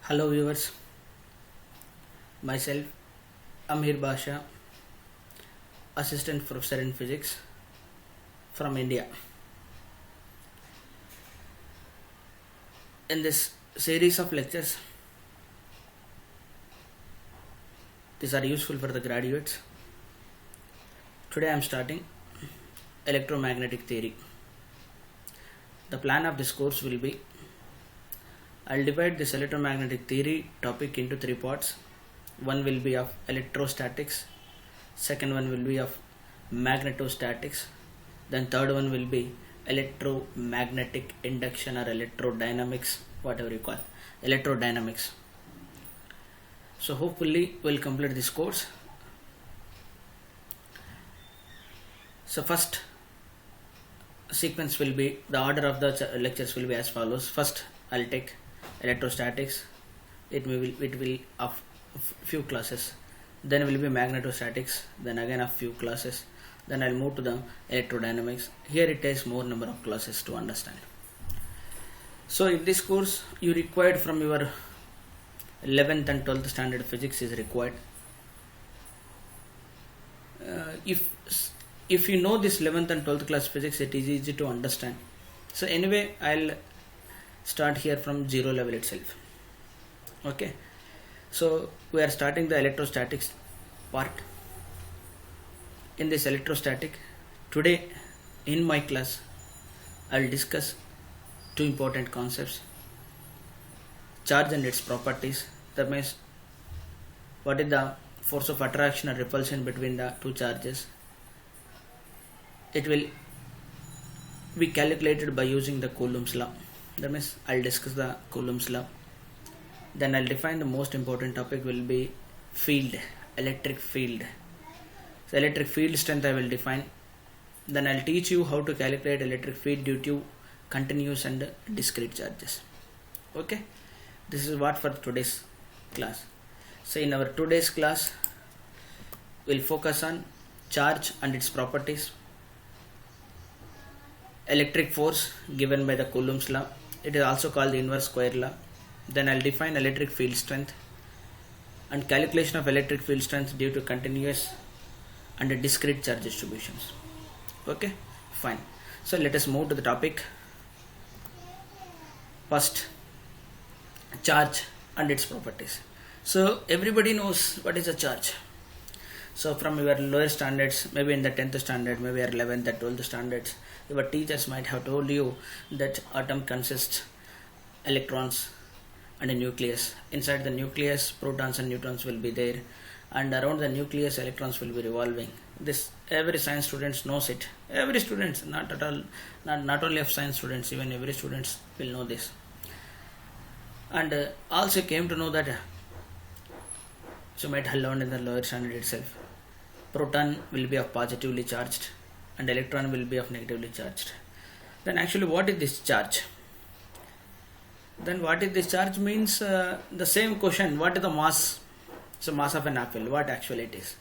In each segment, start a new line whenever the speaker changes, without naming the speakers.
Hello viewers, myself Amir Basha, Assistant Professor in Physics from India. In this series of lectures, these are useful for the graduates. Today I am starting electromagnetic theory. The plan of this course will be I'll divide this electromagnetic theory topic into three parts. One will be of electrostatics, second one will be of magnetostatics, then third one will be electromagnetic induction or electrodynamics, whatever you call electrodynamics. So hopefully we'll complete this course. So first sequence will be, the order of the lectures will be as follows. First I'll take electrostatics, it will of few classes, then will be magnetostatics, then again a few classes, then I'll move to the electrodynamics. Here it takes more number of classes to understand. So in this course you required from your 11th and 12th standard physics is required. If you know this 11th and 12th class physics, it is easy to understand. So anyway, I'll start here from zero level itself. Okay, so we are starting the electrostatics part. In this electrostatic, today in my class I'll discuss two important concepts: charge and its properties. That means what is the force of attraction or repulsion between the two charges. It will be calculated by using the Coulomb's law. That means I'll discuss the Coulomb's law. Then I'll define the most important topic will be field, electric field. So electric field strength I will define. Then I'll teach you how to calculate electric field due to continuous and discrete charges. Okay, this is what for today's class. So in our today's class we'll focus on charge and its properties, electric force given by the Coulomb's law. It is also called the inverse square law. Then I'll define electric field strength and calculation of electric field strength due to continuous and discrete charge distributions. Okay, fine. So let us move to the topic. First, charge and its properties. So everybody knows what is a charge. So from your lower standards, maybe in the 10th standard, maybe your 11th or 12th standards, your teachers might have told you that atom consists electrons and a nucleus. Inside the nucleus, protons and neutrons will be there, and around the nucleus, electrons will be revolving. This every science students knows it. Every students, not at all, not only of science students, even every students will know this. And also came to know that, so might have learned in the lower standard itself, proton will be of positively charged and electron will be of negatively charged. Then actually what is this charge? Then what is this charge means the same question, what is the mass? So mass of an apple, what actually it is?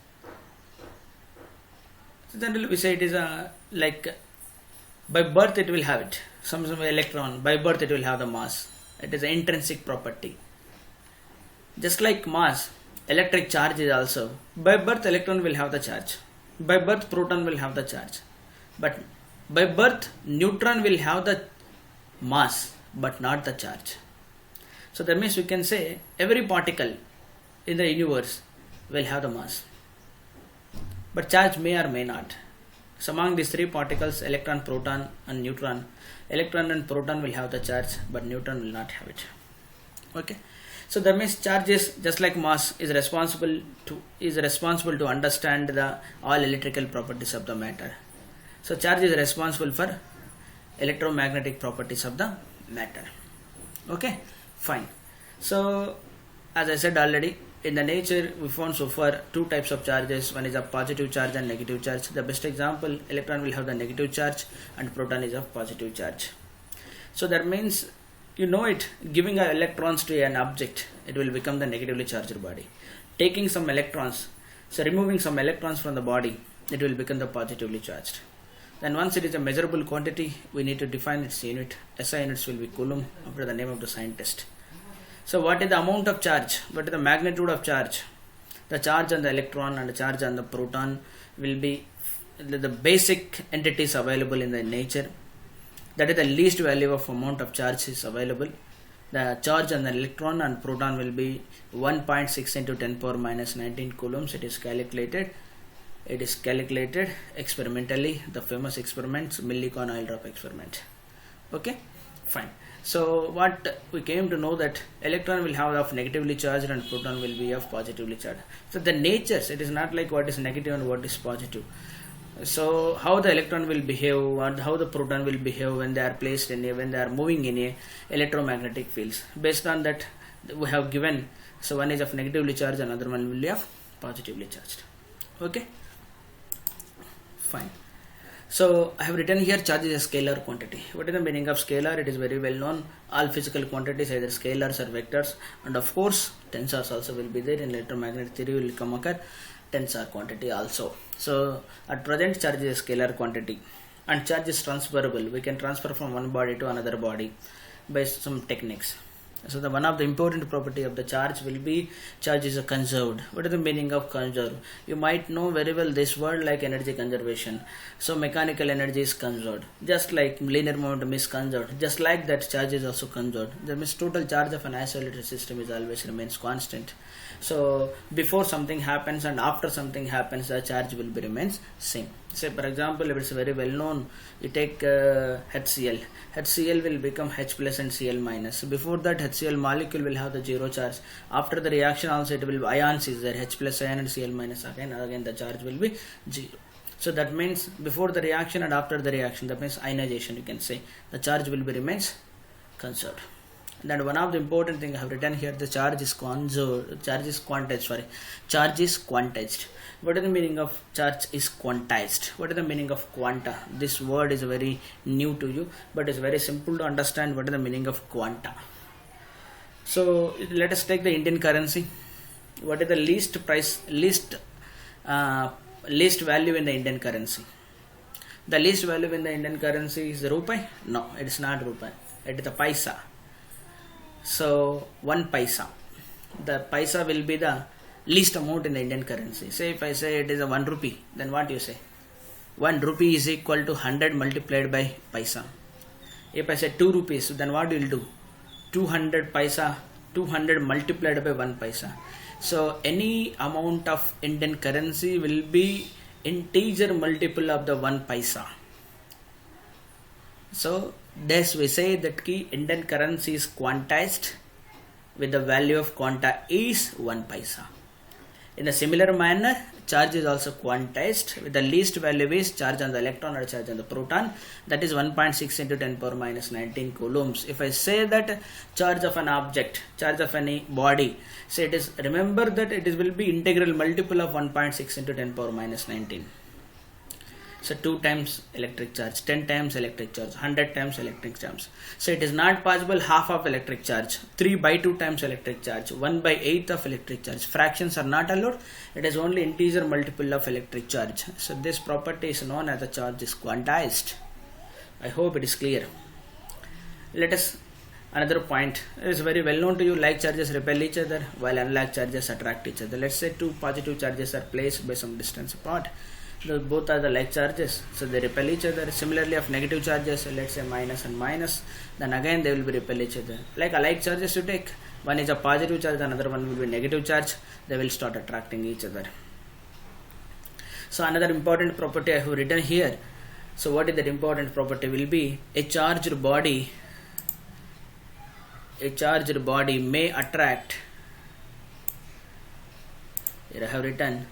So generally we say it is like by birth it will have it. Some electron, by birth it will have the mass. It is an intrinsic property. Just like mass, electric charge is also, by birth electron will have the charge, by birth proton will have the charge, but by birth neutron will have the mass but not the charge. So that means we can say every particle in the universe will have the mass, but charge may or may not. So among these three particles, electron, proton and neutron, electron and proton will have the charge but neutron will not have it. Okay, so that means charge is just like mass is responsible to understand the all electrical properties of the matter. So charge is responsible for electromagnetic properties of the matter. Okay, fine. So as I said already, in the nature we found so far two types of charges. One is a positive charge and negative charge. The best example, electron will have the negative charge and proton is of positive charge. So that means, you know it, giving electrons to an object, it will become the negatively charged body. Taking some electrons, so removing some electrons from the body, it will become the positively charged. Then once it is a measurable quantity, we need to define its unit. SI units will be Coulomb after the name of the scientist. So what is the amount of charge? What is the magnitude of charge? The charge on the electron and the charge on the proton will be the basic entities available in the nature. That is the least value of amount of charge is available. The charge on the electron and proton will be 1.6 into 10 power minus 19 coulombs. It is calculated. It is calculated experimentally. The famous experiments, Millicon oil drop experiment. Okay, fine. So what we came to know that electron will have of negatively charged and proton will be of positively charged. So the natures, it is not like what is negative and what is positive. So how the electron will behave and how the proton will behave when they are placed in when they are moving in a electromagnetic fields. Based on that we have given, so one is of negatively charged, another one will be of positively charged. Okay, fine. So I have written here charge is a scalar quantity. What is the meaning of scalar? It is very well known. All physical quantities either scalars or vectors, and of course tensors also will be there. In electromagnetic theory will come occur tensor quantity also. So at present charge is a scalar quantity and charge is transferable. We can transfer from one body to another body by some techniques. So the one of the important property of the charge will be charge is a conserved. What is the meaning of conserved? You might know very well this word like energy conservation. So mechanical energy is conserved. Just like linear momentum is conserved. Just like that charge is also conserved. The total charge of an isolated system is always remains constant. So before something happens and after something happens, the charge will be remains same. Say for example, if it's very well known, you take HCl. HCl will become H plus and Cl minus. So before that HCl molecule will have the zero charge. After the reaction also it will be ions is there, H plus ion and Cl minus again the charge will be 0. So that means before the reaction and after the reaction, that means ionization, you can say the charge will be remains conserved. Then one of the important thing I have written here, the charge is conserved, charge is quantized, charge is quantized. What is the meaning of charge is quantized? What is the meaning of quanta? This word is very new to you, but it's very simple to understand what is the meaning of quanta. So let us take the Indian currency. What is the least price, least value in the Indian currency? The least value in the Indian currency is the rupee? No, it is not rupee. It is the paisa. So 1 paisa. The paisa will be the least amount in the Indian currency. Say if I say it is a 1 rupee, then what you say? 1 rupee is equal to 100 multiplied by paisa. If I say 2 rupees, then what will do? 200 paisa, 200 multiplied by 1 paisa. So any amount of Indian currency will be integer multiple of the 1 paisa. So thus we say that key Indian currency is quantized with the value of quanta is 1 paisa. In a similar manner, charge is also quantized with the least value is charge on the electron or charge on the proton, that is 1.6 into 10 power minus 19 coulombs. If I say that charge of an object, charge of any body, so it is, remember that it is will be integral multiple of 1.6 into 10 power minus 19. So 2 times electric charge, 10 times electric charge, 100 times electric charge. So it is not possible half of electric charge, 3 by 2 times electric charge, 1 by 8 of electric charge. Fractions are not allowed. It is only integer multiple of electric charge. So this property is known as the charge is quantized. I hope it is clear. Let us another point. It is very well known to you, like charges repel each other while unlike charges attract each other. Let's say 2 positive charges are placed by some distance apart. Both are the like charges, so they repel each other. Similarly of negative charges, let's say minus and minus, then again they will be repel each other. Like alike charges you take, one is a positive charge, another one will be negative charge, they will start attracting each other. So another important property I have written here. So what is that important property will be? A charged body may attract, here I have written,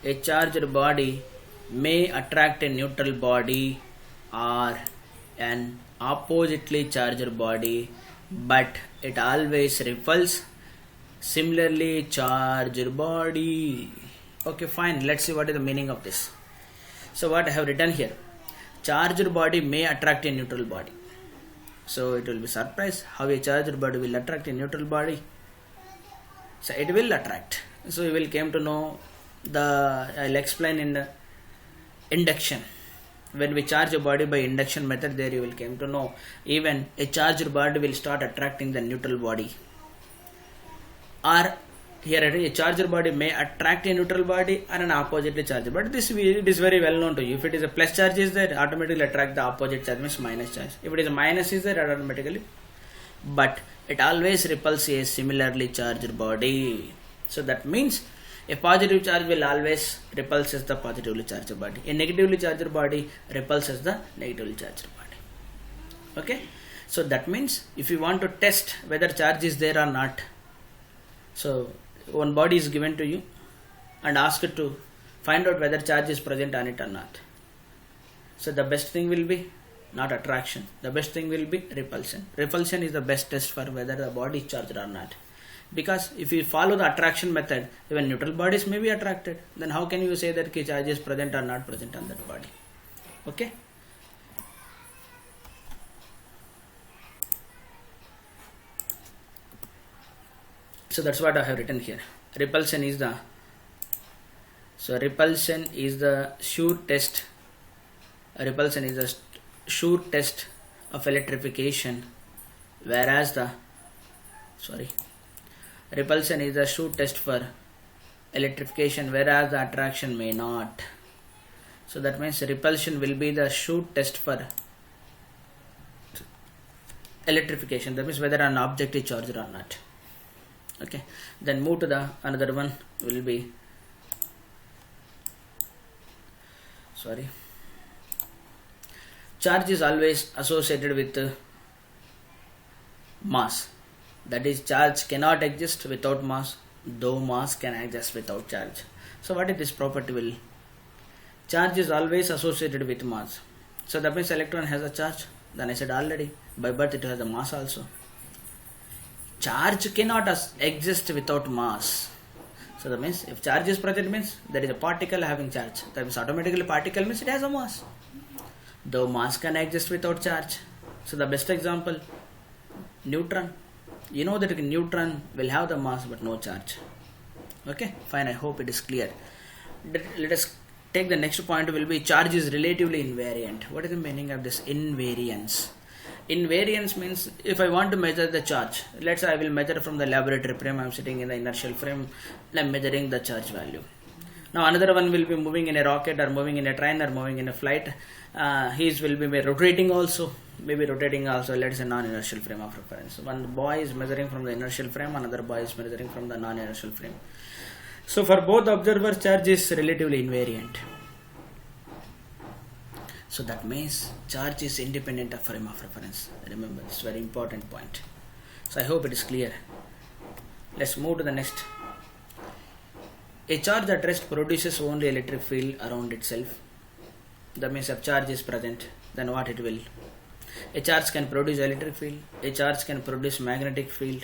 a charged body may attract a neutral body or an oppositely charged body, but it always repels similarly charged body. Okay, fine. Let's see what is the meaning of this. So what I have written here, charged body may attract a neutral body. So it will be surprised how a charged body will attract a neutral body. So it will attract. So you will came to know I'll explain in the induction. When we charge a body by induction method, there you will came to know even a charged body will start attracting the neutral body. or here a charger body may attract a neutral body or an oppositely charged body. It is very well known to you. If it is a plus charge is there, automatically attract the opposite charge, means minus charge. If it is a minus is there, automatically, but it always repels a similarly charged body. So that means a positive charge will always repulses the positively charged body. A negatively charged body repulses the negatively charged body. Okay. So that means if you want to test whether charge is there or not, so one body is given to you and asked to find out whether charge is present on it or not. So the best thing will be not attraction. The best thing will be repulsion. Repulsion is the best test for whether the body is charged or not. Because if you follow the attraction method, even neutral bodies may be attracted. Then how can you say that charge is present or not present on that body? Okay. So that's what I have written here. Repulsion is the sure test. Repulsion is a sure test of electrification, whereas repulsion is a sure test for electrification, whereas the attraction may not. So that means repulsion will be the sure test for electrification. That means whether an object is charged or not. Okay, then move to the another one will be charge is always associated with mass. That is, charge cannot exist without mass, though mass can exist without charge. So what is this property will? Charge is always associated with mass. So that means electron has a charge. Then I said already, by birth it has a mass also. Charge cannot exist without mass. So that means if charge is present means there is a particle having charge. That means automatically particle means it has a mass. Though mass can exist without charge. So the best example, neutron. You know that a neutron will have the mass but no charge. Okay, fine. I hope it is clear. Let us take the next point will be charge is relatively invariant. What is the meaning of this invariance? Invariance means if I want to measure the charge, let's say I will measure from the laboratory frame, I am sitting in the inertial frame, I am measuring the charge value. Now another one will be moving in a rocket or moving in a train or moving in a flight. His will be rotating also, maybe rotating also, let's say non-inertial frame of reference. One boy is measuring from the inertial frame, another boy is measuring from the non-inertial frame. So for both observers, charge is relatively invariant. So that means charge is independent of frame of reference. Remember, this is a very important point. So I hope it is clear. Let's move to the next. A charge at rest produces only electric field around itself. That means if charge is present, then what it will? A charge can produce electric field. A charge can produce magnetic field.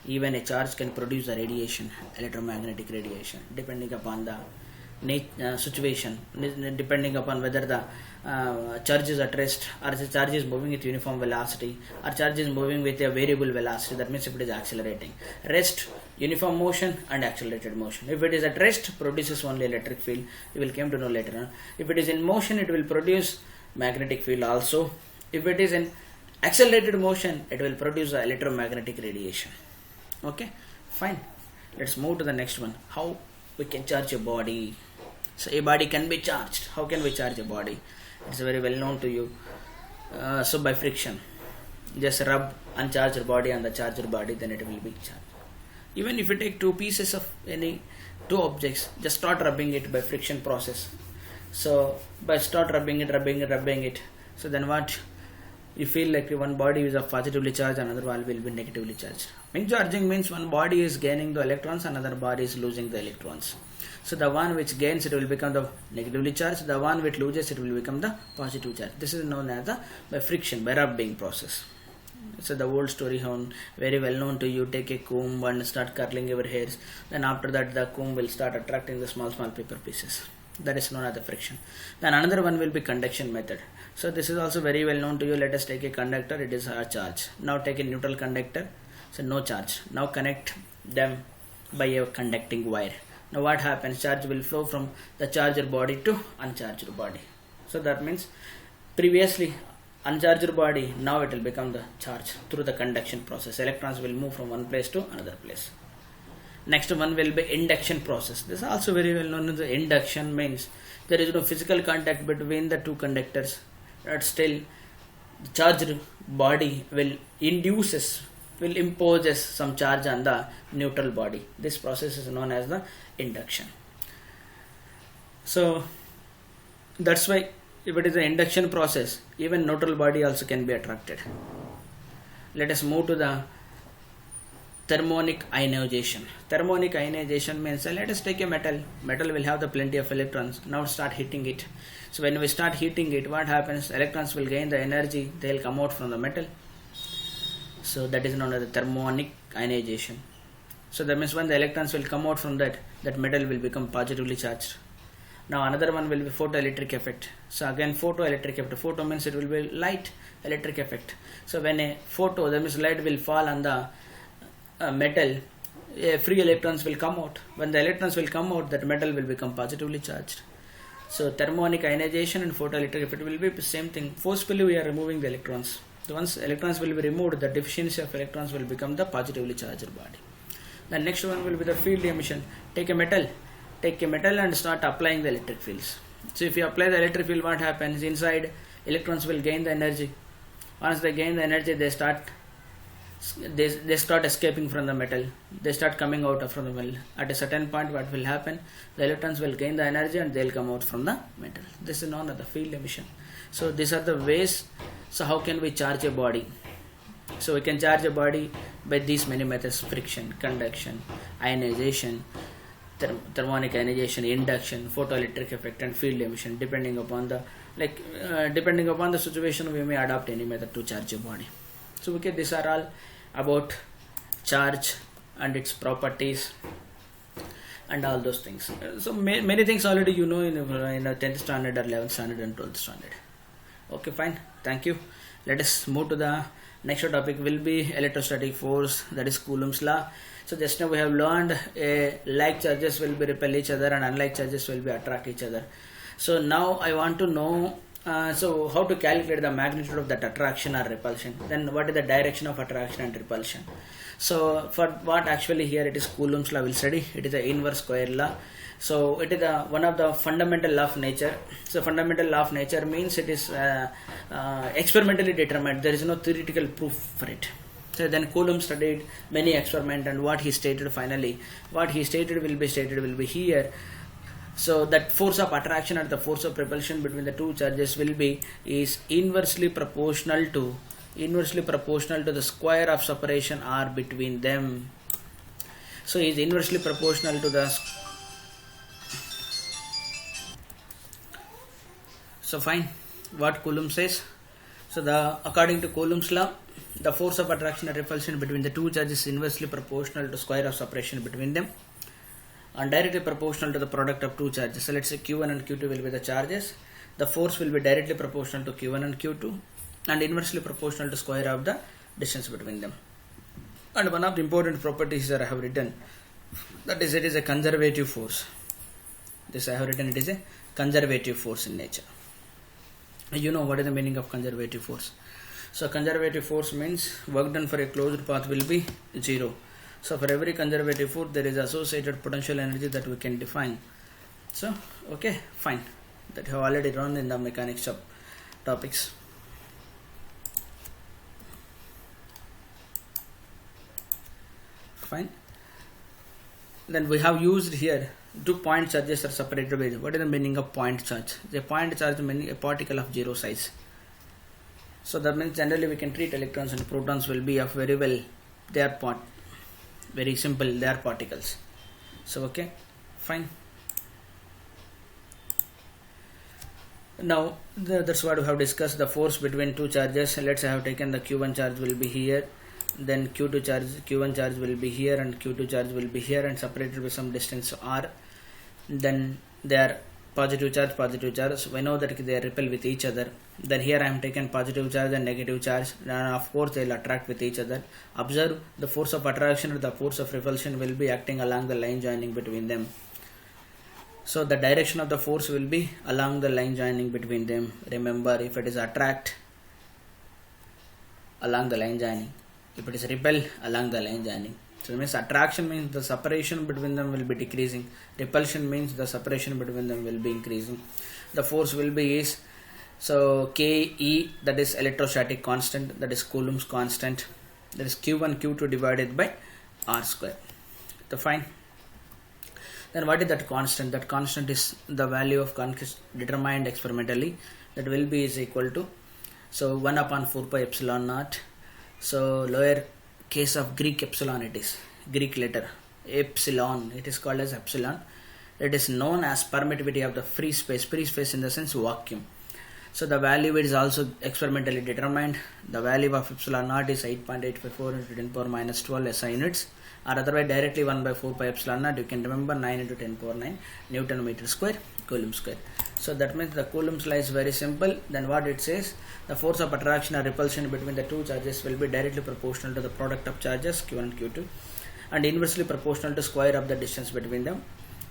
Even a charge can produce a radiation, electromagnetic radiation, depending upon the situation, depending upon whether the charge is at rest or the charge is moving with uniform velocity or charge is moving with a variable velocity. That means if it is accelerating. Rest, uniform motion and accelerated motion. If it is at rest, produces only electric field. You will come to know later on. If it is in motion, it will produce magnetic field also. If it is in accelerated motion, it will produce electromagnetic radiation. Okay, fine. Let's move to the next one. How we can charge a body? So a body can be charged. How can we charge a body? It's very well known to you. So by friction, just rub uncharged body on the charged body, then it will be charged. Even if you take two pieces of two objects, just start rubbing it by friction process. So by start rubbing it. So then what? You feel like one body is positively charged, another one will be negatively charged. Mean charging means one body is gaining the electrons, another body is losing the electrons. So the one which gains, it will become the negatively charged. The one which loses, it will become the positive charge. This is known as the by friction, by rubbing process. So the old story, very well known to you. Take a comb and start curling your hairs. Then after that, the comb will start attracting the small paper pieces. That is known as the friction. Then another one will be conduction method. So this is also very well known to you. Let us take a conductor. It is a charge. Now take a neutral conductor. So no charge. Now connect them by a conducting wire. Now what happens? Charge will flow from the charger body to uncharged body. So that means previously uncharged body, now it will become the charge through the conduction process. Electrons will move from one place to another place. Next one will be induction process. This is also very well known as the induction. Means there is no physical contact between the two conductors, but still the charged body will imposes some charge on the neutral body. This process is known as the induction. So that's why if it is an induction process, even neutral body also can be attracted. Let us move to the thermonic ionization. Thermonic ionization means let us take a metal. Metal will have the plenty of electrons. Now start heating it. So when we start heating it, what happens? Electrons will gain the energy. They will come out from the metal. So that is known as the thermonic ionization. So that means when the electrons will come out from that metal will become positively charged. Now another one will be photoelectric effect. So again photoelectric effect. Photo means it will be light electric effect. So when a photo, that means light will fall on the metal, free electrons will come out. When the electrons will come out, that metal will become positively charged. So thermonic ionization and photoelectric effect will be the same thing. Forcefully we are removing the electrons. So once electrons will be removed, the deficiency of electrons will become the positively charged body. The next one will be the field emission. Take a metal and start applying the electric fields. So if you apply the electric field, what happens? Inside electrons will gain the energy. Once they gain the energy, they start escaping from the metal. They start coming out from the metal. At a certain point, what will happen? The electrons will gain the energy and they will come out from the metal. This is known as the field emission. So these are the ways. So how can we charge a body? So we can charge a body by these many methods: friction, conduction, ionization, thermonic ionization, induction, photoelectric effect, and field emission. Depending upon the situation, we may adopt any method to charge a body. So okay, these are all about charge and its properties and all those things. So many things already you know in a 10th standard or 11th standard and 12th standard. Okay, fine. Thank you. Let us move to the next topic. Will be electrostatic force, that is Coulomb's law. So just now we have learned like charges will be repel each other and unlike charges will be attract each other. So now I want to know so how to calculate the magnitude of that attraction or repulsion. Then what is the direction of attraction and repulsion. So for what actually here it is Coulomb's law will study. It is the inverse square law. So it is one of the fundamental law of nature. So fundamental law of nature means it is experimentally determined. There is no theoretical proof for it. So then Coulomb studied many experiments, and what he stated finally, what he stated will be here. So that force of attraction and the force of repulsion between the two charges is inversely proportional to the square of separation r between them. So is inversely proportional to the. So fine, what Coulomb says. So according to Coulomb's law, the force of attraction and repulsion between the two charges is inversely proportional to square of separation between them, and directly proportional to the product of two charges. So let's say Q1 and Q2 will be the charges. The force will be directly proportional to Q1 and Q2 and inversely proportional to square of the distance between them. And one of the important properties that I have written, that is it is a conservative force. This I have written, it is a conservative force in nature. You know what is the meaning of conservative force. So conservative force means work done for a closed path will be 0. So for every conservative force there is associated potential energy that we can define. So okay, fine, that have already run in the mechanics of topics. Fine. Then we have used here two point charges are separated by. What is the meaning of point charge? The point charge means a particle of zero size. So that means generally we can treat electrons and protons will be of very well. They are very simple. They are particles. So okay, fine. Now that's what we have discussed. The force between two charges. Let's say I have taken the Q1 charge will be here. Then Q1 charge will be here and Q2 charge will be here and separated by some distance r. Then they are positive charge. So we know that they repel with each other. Then here I am taken positive charge and negative charge, and of course they will attract with each other. Observe the force of attraction or the force of repulsion will be acting along the line joining between them. So the direction of the force will be along the line joining between them. Remember, if it is attract, along the line joining. If it is repel, along the line joining. So it means attraction means the separation between them will be decreasing. Repulsion means the separation between them will be increasing. The force will be is, so Ke, that is electrostatic constant, that is Coulomb's constant, that is Q1 Q2 divided by R square. So fine. Then what is that constant? That constant is the value of determined experimentally. That will be is equal to, so 1 upon 4 pi epsilon naught. So lower case of Greek epsilon, it is Greek letter epsilon, it is called as epsilon. It is known as permittivity of the free space in the sense vacuum. So the value is also experimentally determined. The value of epsilon naught is 8.854 into 10 power minus 12 SI units, or otherwise directly 1 by 4 pi epsilon naught. You can remember 9 into 10 power 9 Newton meter square Coulomb square. So that means the Coulomb's law is very simple. Then what it says, the force of attraction or repulsion between the two charges will be directly proportional to the product of charges Q1 and Q2 and inversely proportional to square of the distance between them.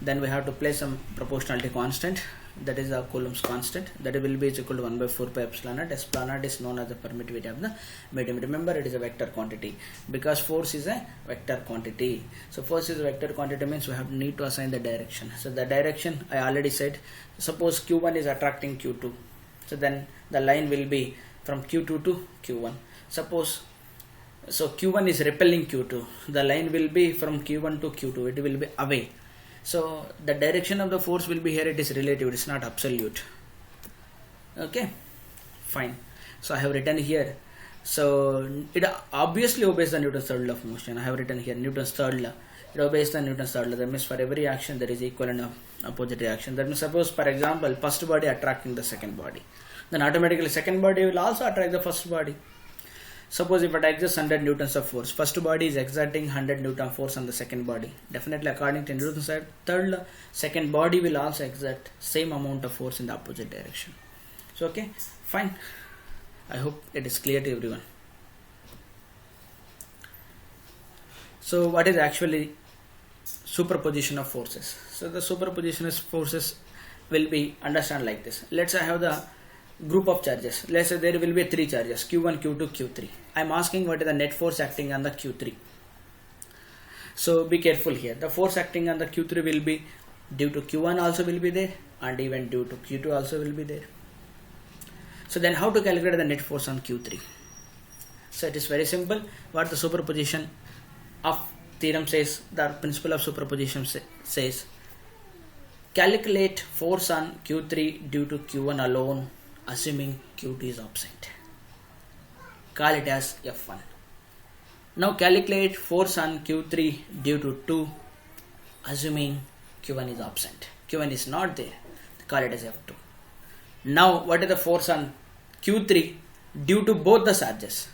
Then we have to place some proportionality constant, that is the Coulomb's constant, that will be equal to 1 by 4 pi epsilon naught. Epsilon naught is known as the permittivity of the medium. Remember, it is a vector quantity because force is a vector quantity. So force is a vector quantity means we have need to assign the direction. So the direction I already said, suppose Q1 is attracting Q2, so then the line will be from Q2 to Q1. Suppose so Q1 is repelling Q2, the line will be from Q1 to Q2, it will be away. So the direction of the force will be here, it is relative, it is not absolute. Okay, fine. So I have written here, so it obviously obeys the Newton's third law of motion. I have written here Newton's third law, it obeys the Newton's third law. That means for every action there is equal and opposite reaction. That means suppose for example first body attracting the second body, then automatically second body will also attract the first body. Suppose if it exerts 100 newtons of force, first body is exerting 100 newton force on the second body. Definitely according to Newton's third law, second body will also exert same amount of force in the opposite direction. So okay, fine. I hope it is clear to everyone. So what is actually superposition of forces? So the superposition of forces will be understand like this. Let's say I have the group of charges. Let's say there will be 3 charges, Q1, Q2, Q3. I am asking what is the net force acting on the Q3. So be careful here. The force acting on the Q3 will be due to Q1 also will be there and even due to Q2 also will be there. So then how to calculate the net force on Q3? So it is very simple. What the superposition of theorem says, the principle of superposition says, calculate force on Q3 due to Q1 alone, assuming Q2 is absent. Call it as F1. Now calculate force on Q3 due to 2, assuming Q1 is absent. Q1 is not there. Call it as F2. Now what is the force on Q3 due to both the charges?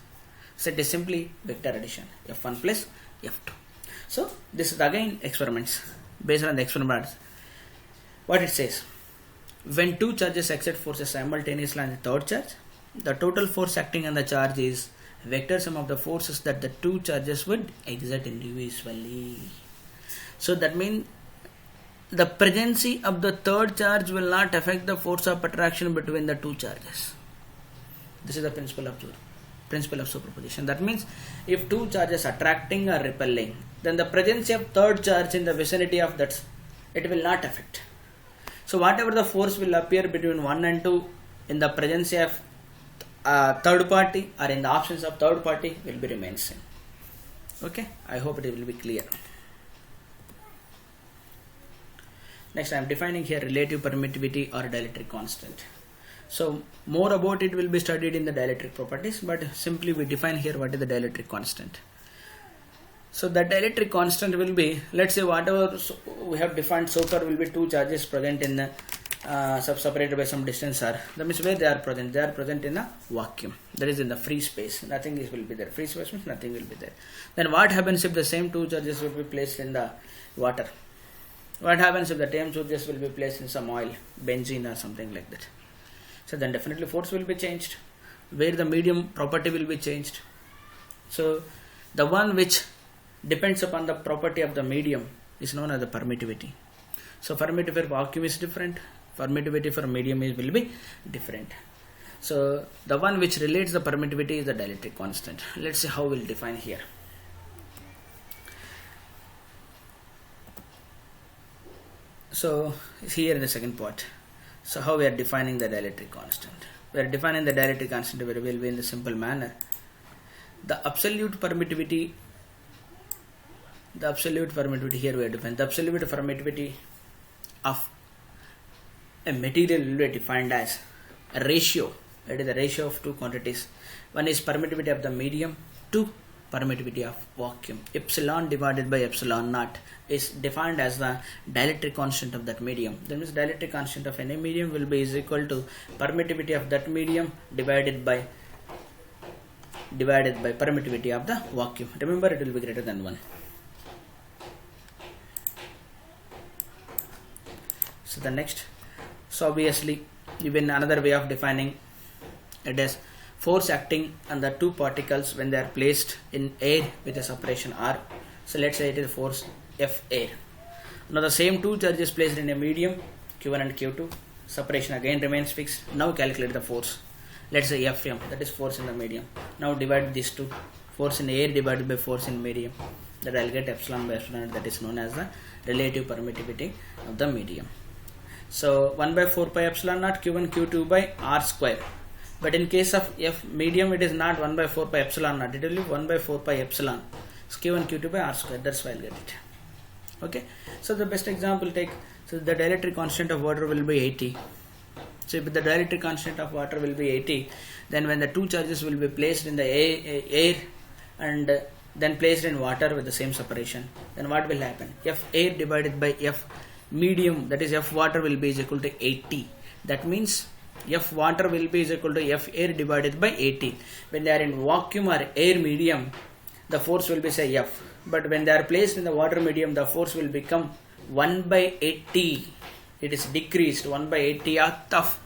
So it is simply vector addition, F1 plus F2. So this is again experiments. Based on the experiments, what it says, when 2 charges exert forces simultaneously on the third charge, the total force acting on the charge is vector sum of the forces that the 2 charges would exert individually. So that means the presence of the third charge will not affect the force of attraction between the 2 charges. This is the principle of superposition. That means if 2 charges attracting or repelling, then the presence of third charge in the vicinity of that, it will not affect. So whatever the force will appear between 1 and 2 in the presence of third party or in the absence of third party will be remain same. Okay, I hope it will be clear. Next I am defining here relative permittivity or dielectric constant. So more about it will be studied in the dielectric properties, but simply we define here what is the dielectric constant. So the dielectric constant will be, let's say whatever we have defined so far will be 2 charges present in the separated by some distance r. That means where they are present in a vacuum, that is in the free space, nothing will be there. Free space means nothing will be there. Then what happens if the same 2 charges will be placed in the water? What happens if the same charges will be placed in some oil, benzene or something like that? So then definitely force will be changed, where the medium property will be changed. So the one which depends upon the property of the medium is known as the permittivity. So permittivity for vacuum is different, permittivity for medium will be different. So the one which relates the permittivity is the dielectric constant. Let's see how we'll define here. So here in the second part, so how we are defining the dielectric constant. We are defining the dielectric constant very well in the simple manner. The absolute permittivity here we are defined. The absolute permittivity of a material will be defined as a ratio. That is the ratio of two quantities. One is permittivity of the medium, two permittivity of vacuum. Epsilon divided by epsilon naught is defined as the dielectric constant of that medium. That means dielectric constant of any medium will be is equal to permittivity of that medium divided by permittivity of the vacuum. Remember, it will be greater than 1. So the next, so obviously even another way of defining it is force acting on the two particles when they are placed in air with a separation r. So let's say it is force F air. Now the same two charges placed in a medium Q1 and Q2, separation again remains fixed. Now calculate the force. Let's say Fm, that is force in the medium. Now divide these two, force in air divided by force in medium, that I'll get epsilon by epsilon, that is known as the relative permittivity of the medium. So 1 by 4 pi epsilon naught Q1 Q2 by r square. But in case of F medium, it is not 1 by 4 pi epsilon naught, it will be 1 by 4 pi epsilon. So Q1 Q2 by r square, that's why I'll get it. Okay, so the best example take, so the dielectric constant of water will be 80. So if the dielectric constant of water will be 80, then when the two charges will be placed in the air and then placed in water with the same separation, then what will happen? F air divided by F medium, that is F water, will be is equal to 80. That means F water will be is equal to F air divided by 80. When they are in vacuum or air medium, the force will be say F. But when they are placed in the water medium, the force will become 1 by 80. It is decreased 1 by 80 of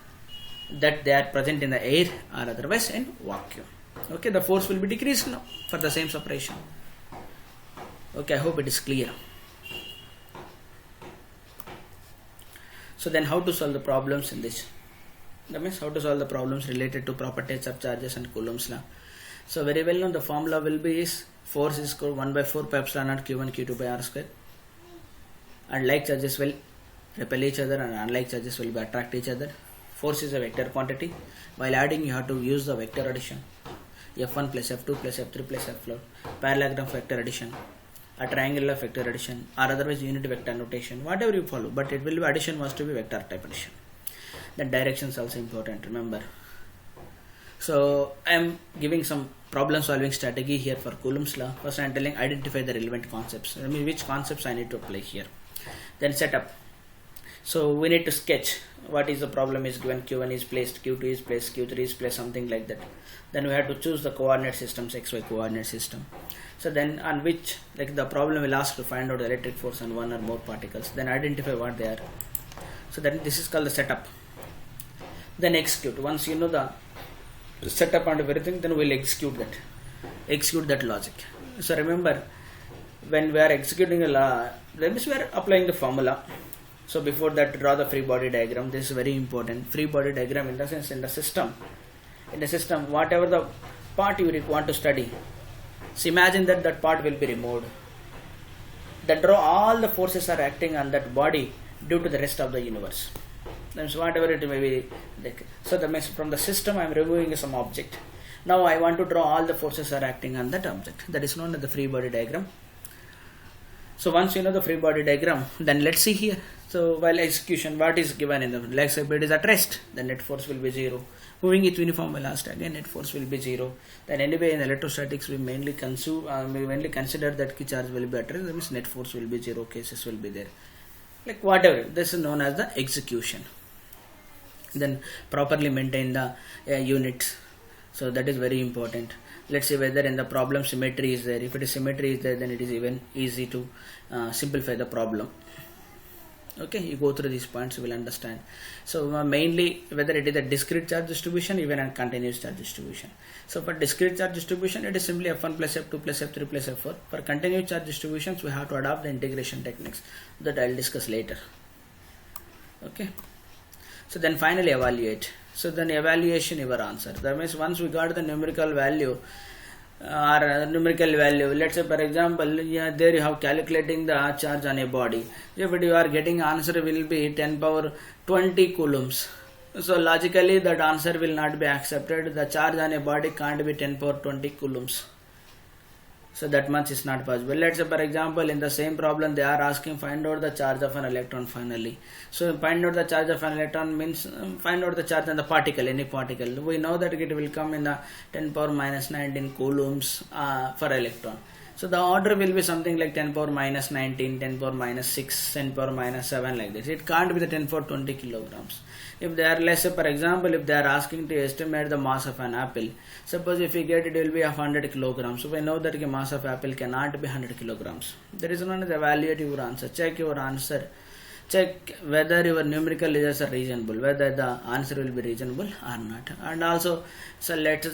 that they are present in the air or otherwise in vacuum. Okay, the force will be decreased now for the same separation. Okay, I hope it is clear. So then how to solve the problems in this? That means how to solve the problems related to properties of charges and Coulomb's law. So very well known, the formula will be is force is equal 1 by 4 pi epsilon naught Q1 Q2 by r square. And like charges will repel each other and unlike charges will be attract each other. Force is a vector quantity. While adding, you have to use the vector addition. F1 plus F2 plus F3 plus F4. Parallelogram vector addition. A triangular vector addition, or otherwise unit vector notation, whatever you follow, but it will be addition must be vector type addition. Then direction is also important, remember. So I am giving some problem solving strategy here for Coulomb's law. First I am telling identify the relevant concepts. I mean which concepts I need to apply here. Then setup. So we need to sketch what is the problem is given. Q1 is placed, Q2 is placed, Q3 is placed, something like that. Then we have to choose the coordinate systems, XY coordinate system. So then on which, like the problem will ask to find out the electric force on one or more particles. Then identify what they are. So then this is called the setup. Then execute. Once you know the setup and everything, then we'll execute that logic. So remember, when we are executing a law, that means we are applying the formula. So before that, draw the free body diagram. This is very important. Free body diagram in the sense in the system, whatever the part you want to study. So imagine that part will be removed. Then draw all the forces are acting on that body due to the rest of the universe. That means whatever it may be. So that means from the system I am removing some object. Now I want to draw all the forces are acting on that object. That is known as the free body diagram. So once you know the free body diagram, then let's see here. So while execution, what is given in the, like say it is at rest, then net force will be 0. Moving it uniform velocity, again net force will be 0. Then anyway in electrostatics we mainly consider that key charge will be at rest, that means net force will be 0, cases will be there. Like whatever, this is known as the execution. Then properly maintain the units. So that is very important. Let's see whether in the problem symmetry is there. If it is symmetry is there, then it is even easy to simplify the problem. Okay, you go through these points, you will understand. So mainly whether it is a discrete charge distribution, even a continuous charge distribution. So for discrete charge distribution, it is simply F1 plus F2 plus F3 plus F4. For continuous charge distributions, we have to adopt the integration techniques that I will discuss later. Okay. So then finally evaluate. So then evaluation your answer. That means once we got the numerical value, or numerical value. Let's say, for example, there you have calculating the charge on a body. If you are getting answer will be 10 power 20 coulombs. So logically that answer will not be accepted. The charge on a body can't be 10 power 20 coulombs. So that much is not possible. Let's say, for example, in the same problem they are asking find out the charge of an electron finally. So find out the charge of an electron means find out the charge on the particle, any particle. We know that it will come in the 10 power minus 19 coulombs for electron. So the order will be something like 10 power minus 19, 10 power minus 6, 10 power minus 7 like this. It can't be the 10 power 20 kilograms. If they are, let's say, for example, if they are asking to estimate the mass of an apple, suppose if we get it will be of 100 kilograms. So we know that the mass of apple cannot be 100 kilograms. There is one is evaluate your answer. Check your answer. Check whether your numerical results are reasonable, whether the answer will be reasonable or not. And also, so let's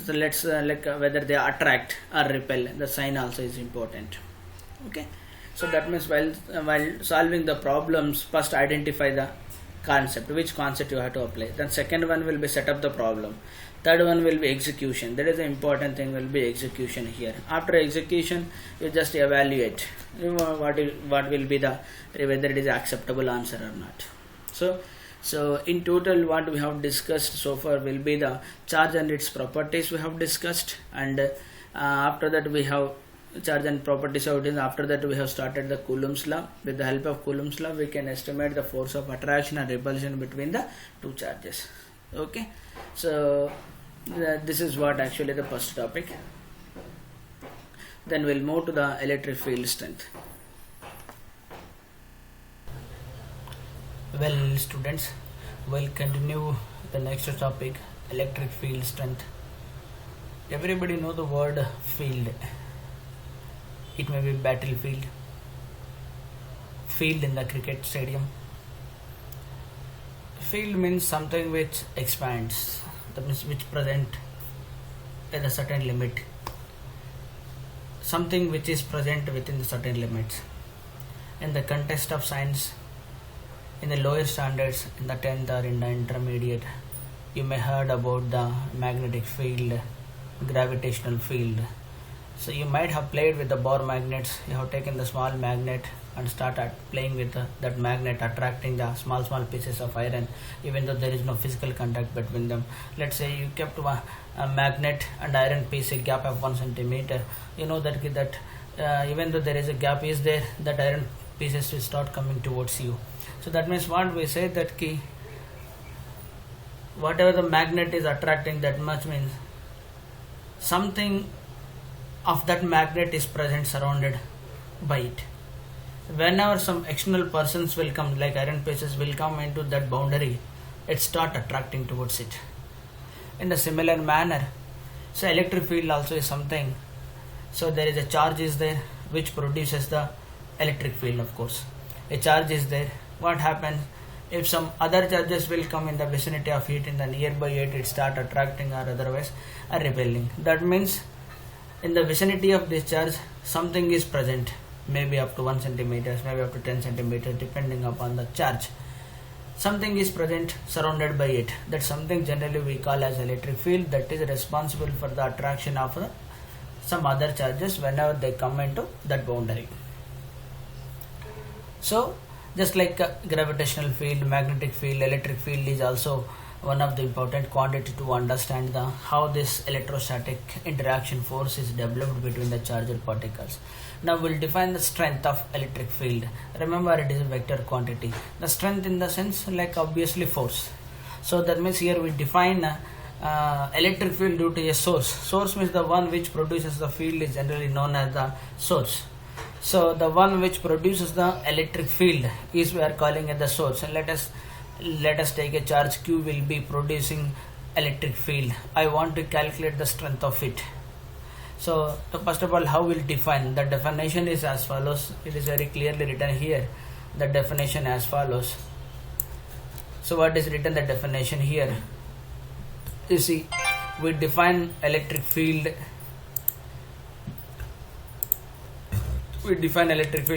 like whether they attract or repel. The sign also is important. Okay. So that means while solving the problems, first identify the concept, which concept you have to apply. Then second one will be set up the problem. Third one will be execution. That is the important thing, will be execution here. After execution, you just evaluate what will be the whether it is acceptable answer or not. So in total what we have discussed so far will be the charge and its properties we have discussed, and after that we have charge and properties of it. After that we have started the Coulomb's law. With the help of Coulomb's law we can estimate the force of attraction and repulsion between the two charges. Okay, so this is what actually the first topic. Then we'll move to the electric field strength. Well, students, we'll continue the next topic, electric field strength. Everybody know the word field. It may be battlefield, field in the cricket stadium. Field means something which expands, that means which present at a certain limit. Something which is present within the certain limits. In the context of science, in the lower standards, in the 10th or in the intermediate, you may heard about the magnetic field, gravitational field. So you might have played with the Bohr magnets. You have taken the small magnet and started playing with that magnet, attracting the small pieces of iron, even though there is no physical contact between them. Let's say you kept a magnet and iron piece, a gap of 1 centimeter. You know that even though there is a gap is there, that iron pieces will start coming towards you. So that means what we say, that whatever the magnet is attracting, that much means something of that magnet is present, surrounded by it. Whenever some external persons will come, like iron pieces will come into that boundary, it start attracting towards it. In a similar manner, so electric field also is something. So there is a charge is there which produces the electric field. Of course, a charge is there. What happens if some other charges will come in the vicinity of it, in the nearby it start attracting or otherwise repelling. That means in the vicinity of this charge something is present, maybe up to 1 centimeter, maybe up to 10 centimeters, depending upon the charge. Something is present surrounded by it. That something generally we call as electric field, that is responsible for the attraction of some other charges whenever they come into that boundary. So just like gravitational field, magnetic field, electric field is also one of the important quantity to understand how this electrostatic interaction force is developed between the charged particles. Now we'll define the strength of electric field. Remember, it is a vector quantity. The strength in the sense like obviously force. So that means here we define electric field due to a source. Source means the one which produces the field is generally known as the source. So the one which produces the electric field is we are calling it the source. And let us take a charge Q will be producing electric field. I want to calculate the strength of it. So first of all, how we'll define? The definition is as follows. It is very clearly written here. The definition as follows. So what is written the definition here? You see, we define electric field. We define electric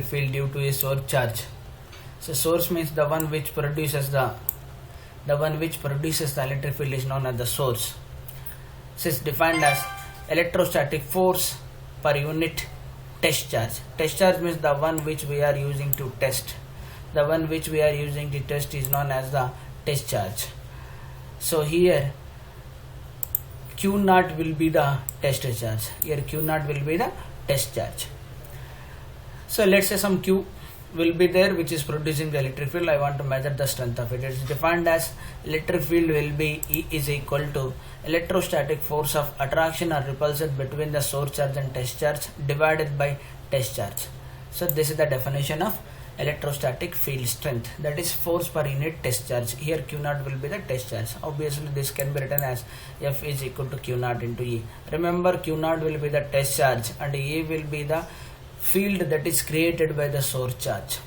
field due to a source charge. So source means the one which produces the electric field is known as the source. This is defined as electrostatic force per unit test charge. Test charge means the one which we are using to test. The one which we are using to test is known as the test charge. So here Q naught will be the test charge. Here Q naught will be the test charge. So let's say some Q will be there which is producing the electric field. I want to measure the strength of it. It is defined as electric field will be E is equal to electrostatic force of attraction or repulsion between the source charge and test charge divided by test charge. So this is the definition of electrostatic field strength, that is force per unit test charge. Here Q naught will be the test charge. Obviously this can be written as F is equal to Q naught into E. Remember, Q naught will be the test charge and E will be the field that is created by the source charge.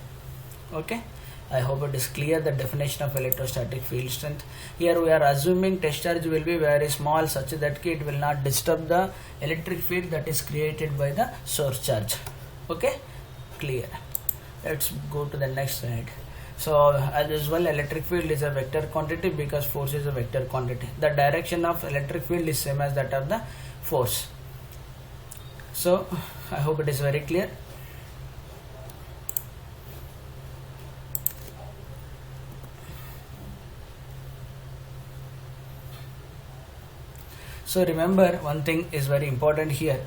Okay, I hope it is clear, the definition of electrostatic field strength. Here we are assuming test charge will be very small such that it will not disturb the electric field that is created by the source charge. Okay, clear. Let's go to the next slide. So as usual, electric field is a vector quantity because force is a vector quantity. The direction of electric field is same as that of the force. So I hope it is very clear. So remember, one thing is very important here.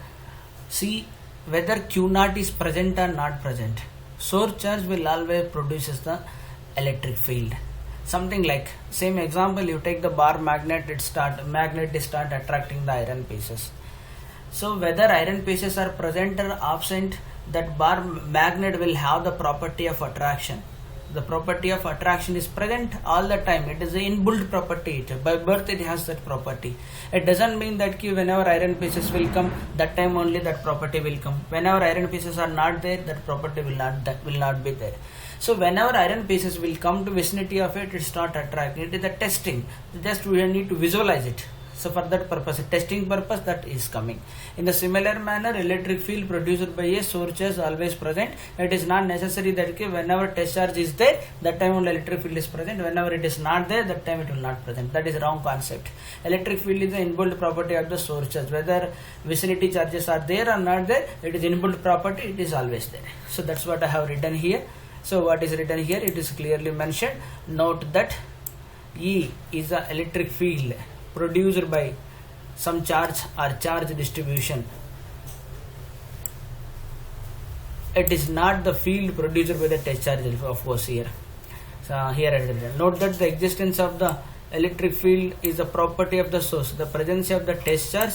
See whether Q naught is present or not present. Source charge will always produces the electric field. Something like, same example, you take the bar magnet, magnet start attracting the iron pieces. So whether iron pieces are present or absent, that bar magnet will have the property of attraction. The property of attraction is present all the time. It is an inbuilt property. By birth it has that property. It doesn't mean that whenever iron pieces will come, that time only that property will come. Whenever iron pieces are not there, that property will not be there. So whenever iron pieces will come to vicinity of it, it start attracting. It is a testing. Just we need to visualize it. So for that purpose, testing purpose, that is coming. In the similar manner, electric field produced by a source charge always present. It is not necessary that whenever test charge is there, that time only electric field is present. Whenever it is not there, that time it will not present. That is wrong concept. Electric field is the inbuilt property of the source charge. Whether vicinity charges are there or not there, it is inbuilt property. It is always there. So that's what I have written here. So what is written here? It is clearly mentioned. Note that E is the electric field produced by some charge or charge distribution. It is not the field produced by the test charge, of course. Here, so here I written. Note that the existence of the electric field is the property of the source. The presence of the test charge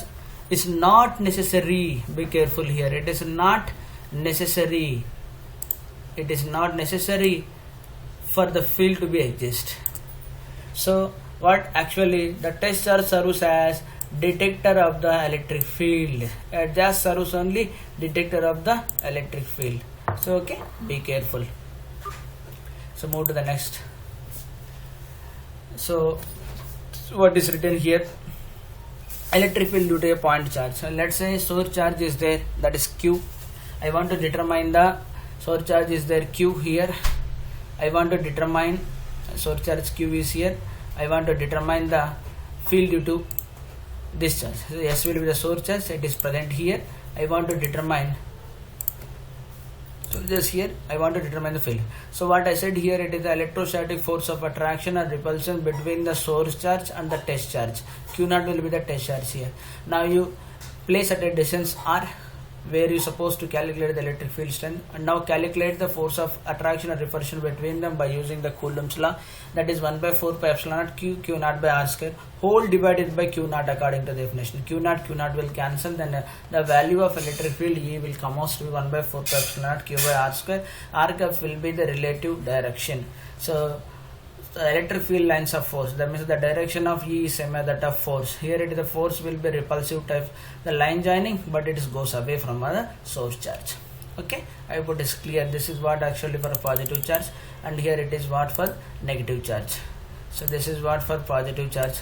is not necessary. Be careful here. It is not necessary. It is not necessary for the field to be exist. So what actually the test charge serves as detector of the electric field. It just serves only detector of the electric field. So okay, be careful. So move to the next. So what is written here? Electric field due to a point charge. So let's say source charge is there, that is Q. I want to determine the source charge is there Q here. I want to determine source charge Q is here. I want to determine the field due to this charge. So S will be the source charge. It is present here. I want to determine. So just here I want to determine the field. So what I said here, it is the electrostatic force of attraction or repulsion between the source charge and the test charge. Q naught will be the test charge here. Now you place at a distance R where you supposed to calculate the electric field strength, and now calculate the force of attraction or repulsion between them by using the Coulomb's law, that is 1 by 4 pi epsilon naught Q naught by R square whole divided by Q naught according to the definition. Q naught will cancel, then the value of electric field E will come out to be 1 by 4 pi epsilon naught Q by R square. R cap will be the relative direction. So the electric field lines of force, that means the direction of E is same as that of force. Here it is the force will be repulsive type, the line joining, but it goes away from the source charge. Okay, I hope it is clear. This is what actually for positive charge, and here it is what for negative charge. So this is what for positive charge,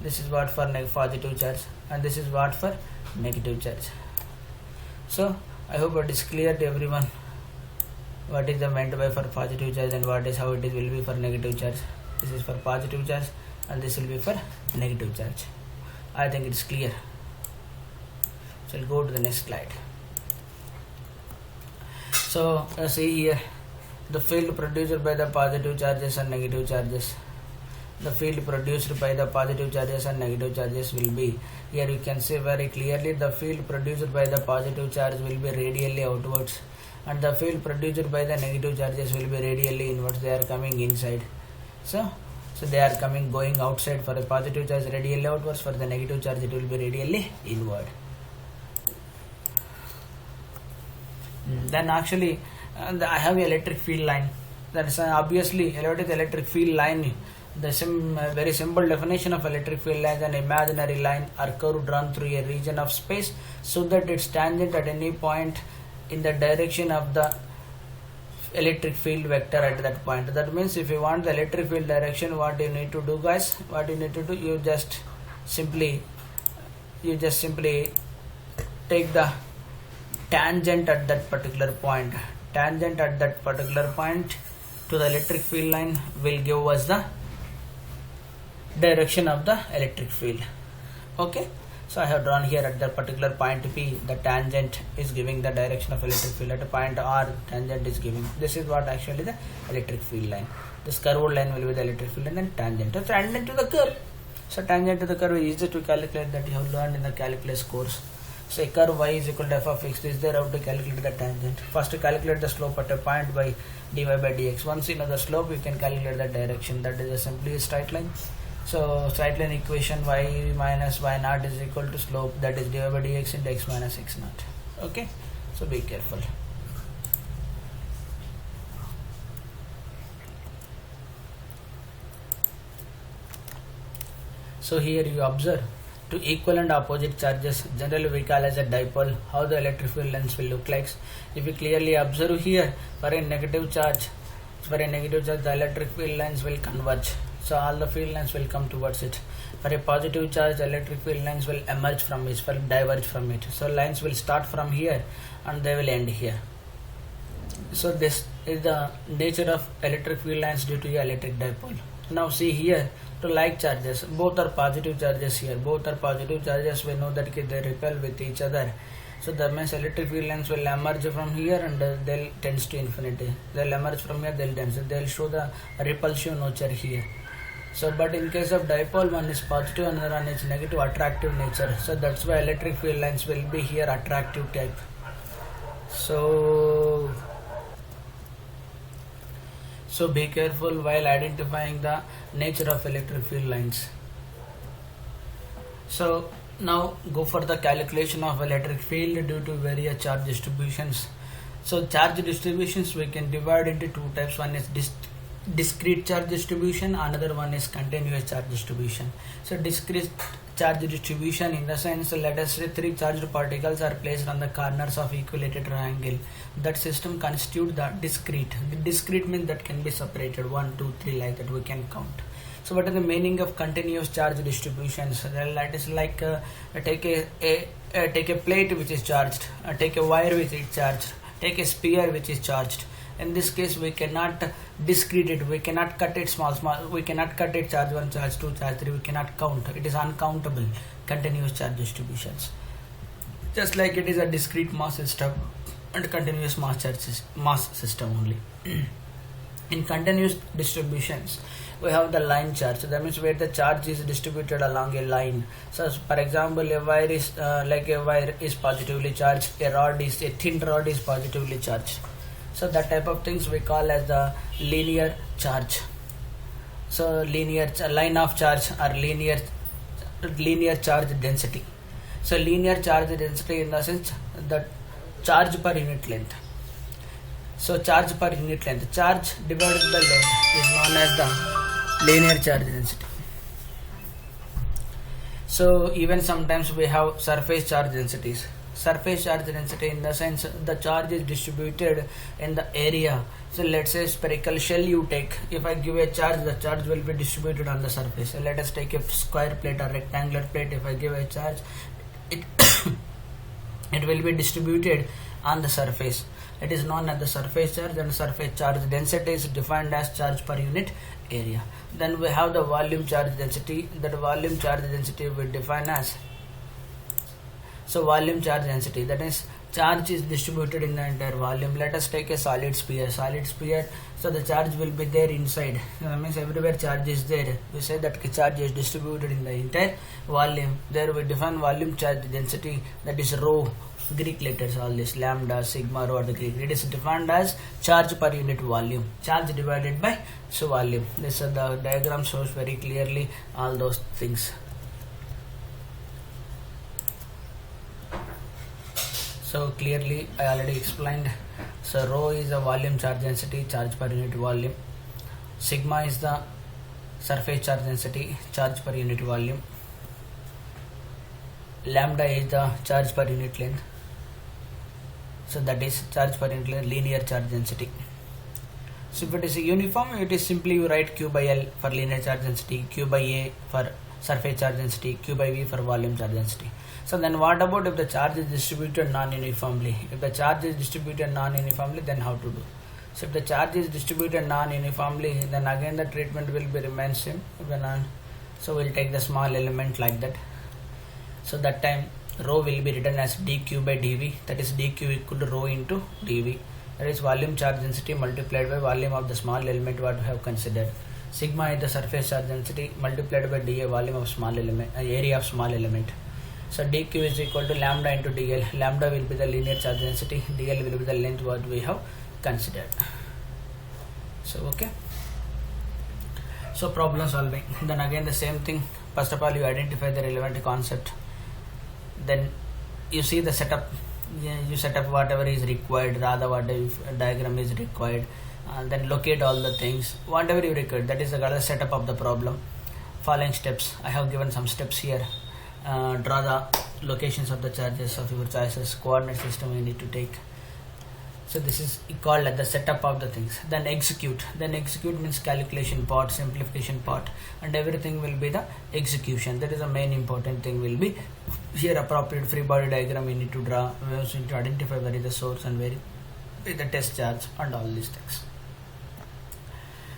this is what for positive charge, and this is what for negative charge. So I hope it is clear to everyone what is the meant by for positive charge and what is how it will be for negative charge. This is for positive charge and this will be for negative charge. I think it's clear. So I'll go to the next slide. So see here, the field produced by the positive charges and negative charges. The field produced by the positive charges and negative charges will be, here you can see very clearly, the field produced by the positive charge will be radially outwards, and the field produced by the negative charges will be radially inwards. They are coming inside. So they are going outside. For a positive charge radially outwards, for the negative charge it will be radially inward. Then actually I have an electric field line. That is obviously electric field line. The very simple definition of electric field line is an imaginary line or curve drawn through a region of space so that its tangent at any point in the direction of the electric field vector at that point. That means if you want the electric field direction, what you need to do, guys? What you need to do? You just simply take the tangent at that particular point. Tangent at that particular point to the electric field line will give us the direction of the electric field. Okay, so I have drawn here at that particular point P, the tangent is giving the direction of electric field. At a point R, tangent is giving. This is what actually the electric field line. This curved line will be the electric field line, and tangent to the curve. So tangent to the curve is easy to calculate, that you have learned in the calculus course. So a curve y is equal to f of x. Is there how to calculate the tangent? First, to calculate the slope at a point by dy by dx. Once you know the slope, you can calculate the direction. That is simply a straight line. So straight line equation, y minus y naught is equal to slope, that is dy by dx into x minus x naught. Okay, so be careful. So here you observe, to equal and opposite charges, generally we call as a dipole, how the electric field lines will look like. If you clearly observe here, for a negative charge, the electric field lines will converge. So all the field lines will come towards it. For a positive charge, the electric field lines will emerge from it, will diverge from it. So lines will start from here and they will end here. So this is the nature of electric field lines due to electric dipole. Now see here, to like charges, both are positive charges here. Both are positive charges. We know that they repel with each other. So that means electric field lines will emerge from here and they'll tends to infinity. They'll emerge from here, they'll tend. So they'll show the repulsive nature here. So but in case of dipole, one is positive and another one is negative, attractive nature. So that's why electric field lines will be here attractive type. So be careful while identifying the nature of electric field lines. So now go for the calculation of electric field due to various charge distributions. So charge distributions we can divide into two types. One is discrete charge distribution, another one is continuous charge distribution. So discrete charge distribution, in the sense, let us say three charged particles are placed on the corners of equilateral triangle. That system constitutes the discrete. The discrete means that can be separated, 1, 2, 3, like that we can count. So what is the meaning of continuous charge distributions? That is like take a plate which is charged, take a wire which is charged, take a sphere which is charged. In this case, we cannot discrete it. We cannot cut it small. We cannot cut it charge 1, charge 2, charge 3. We cannot count. It is uncountable. Continuous charge distributions. Just like it is a discrete mass system and continuous mass system only. In continuous distributions, we have the line charge. So that means where the charge is distributed along a line. So for example, a wire is positively charged. A thin rod is positively charged. So that type of things we call as the linear charge. So line of charge or linear charge density. So linear charge density in the sense that charge per unit length. So charge per unit length, charge divided by length is known as the linear charge density. So even sometimes we have surface charge densities. Surface charge density in the sense the charge is distributed in the area. So let's say spherical shell you take. If I give a charge, the charge will be distributed on the surface. So let us take a square plate or rectangular plate. If I give a charge, it will be distributed on the surface. It is known as the surface charge, and surface charge density is defined as charge per unit area. Then we have the volume charge density. That volume charge density we define as, so volume charge density, that is charge is distributed in the entire volume. Let us take a solid sphere. So the charge will be there inside. That means everywhere charge is there. We say that charge is distributed in the entire volume. There we define volume charge density, that is rho, Greek letters, all this lambda, sigma, rho are the Greek. It is defined as charge per unit volume. Charge divided by volume. This is the diagram shows very clearly all those things. So clearly I already explained. So rho is the volume charge density, charge per unit volume. Sigma is the surface charge density, charge per unit volume. Lambda is the charge per unit length. So that is charge per unit length, linear charge density. So if it is a uniform, it is simply you write Q by L for linear charge density, Q by A for surface charge density, Q by V for volume charge density. So then what about if the charge is distributed non-uniformly? If the charge is distributed non-uniformly, then how to do? So if the charge is distributed non-uniformly, then again the treatment will be remain same. So we'll take the small element like that. So that time rho will be written as dq by dv, that is dq equal to rho into dv. That is volume charge density multiplied by volume of the small element what we have considered. Sigma is the surface charge density multiplied by dA, volume of small element, area of small element. So dq is equal to lambda into dl. Lambda will be the linear charge density, dl will be the length what we have considered. So okay. So problem solving. Then again the same thing. First of all you identify the relevant concept. Then you see the setup. You set up whatever is required, rather whatever diagram is required. Then locate all the things, whatever you require. That is the setup of the problem. Following steps. I have given some steps here. Draw the locations of the charges of your choices, coordinate system you need to take. So this is called as the setup of the things. Then execute. Then execute means calculation part, simplification part, and everything will be the execution. That is the main important thing will be here. Appropriate free body diagram you need to draw. We also need to identify where is the source and where is the test charge and all these things.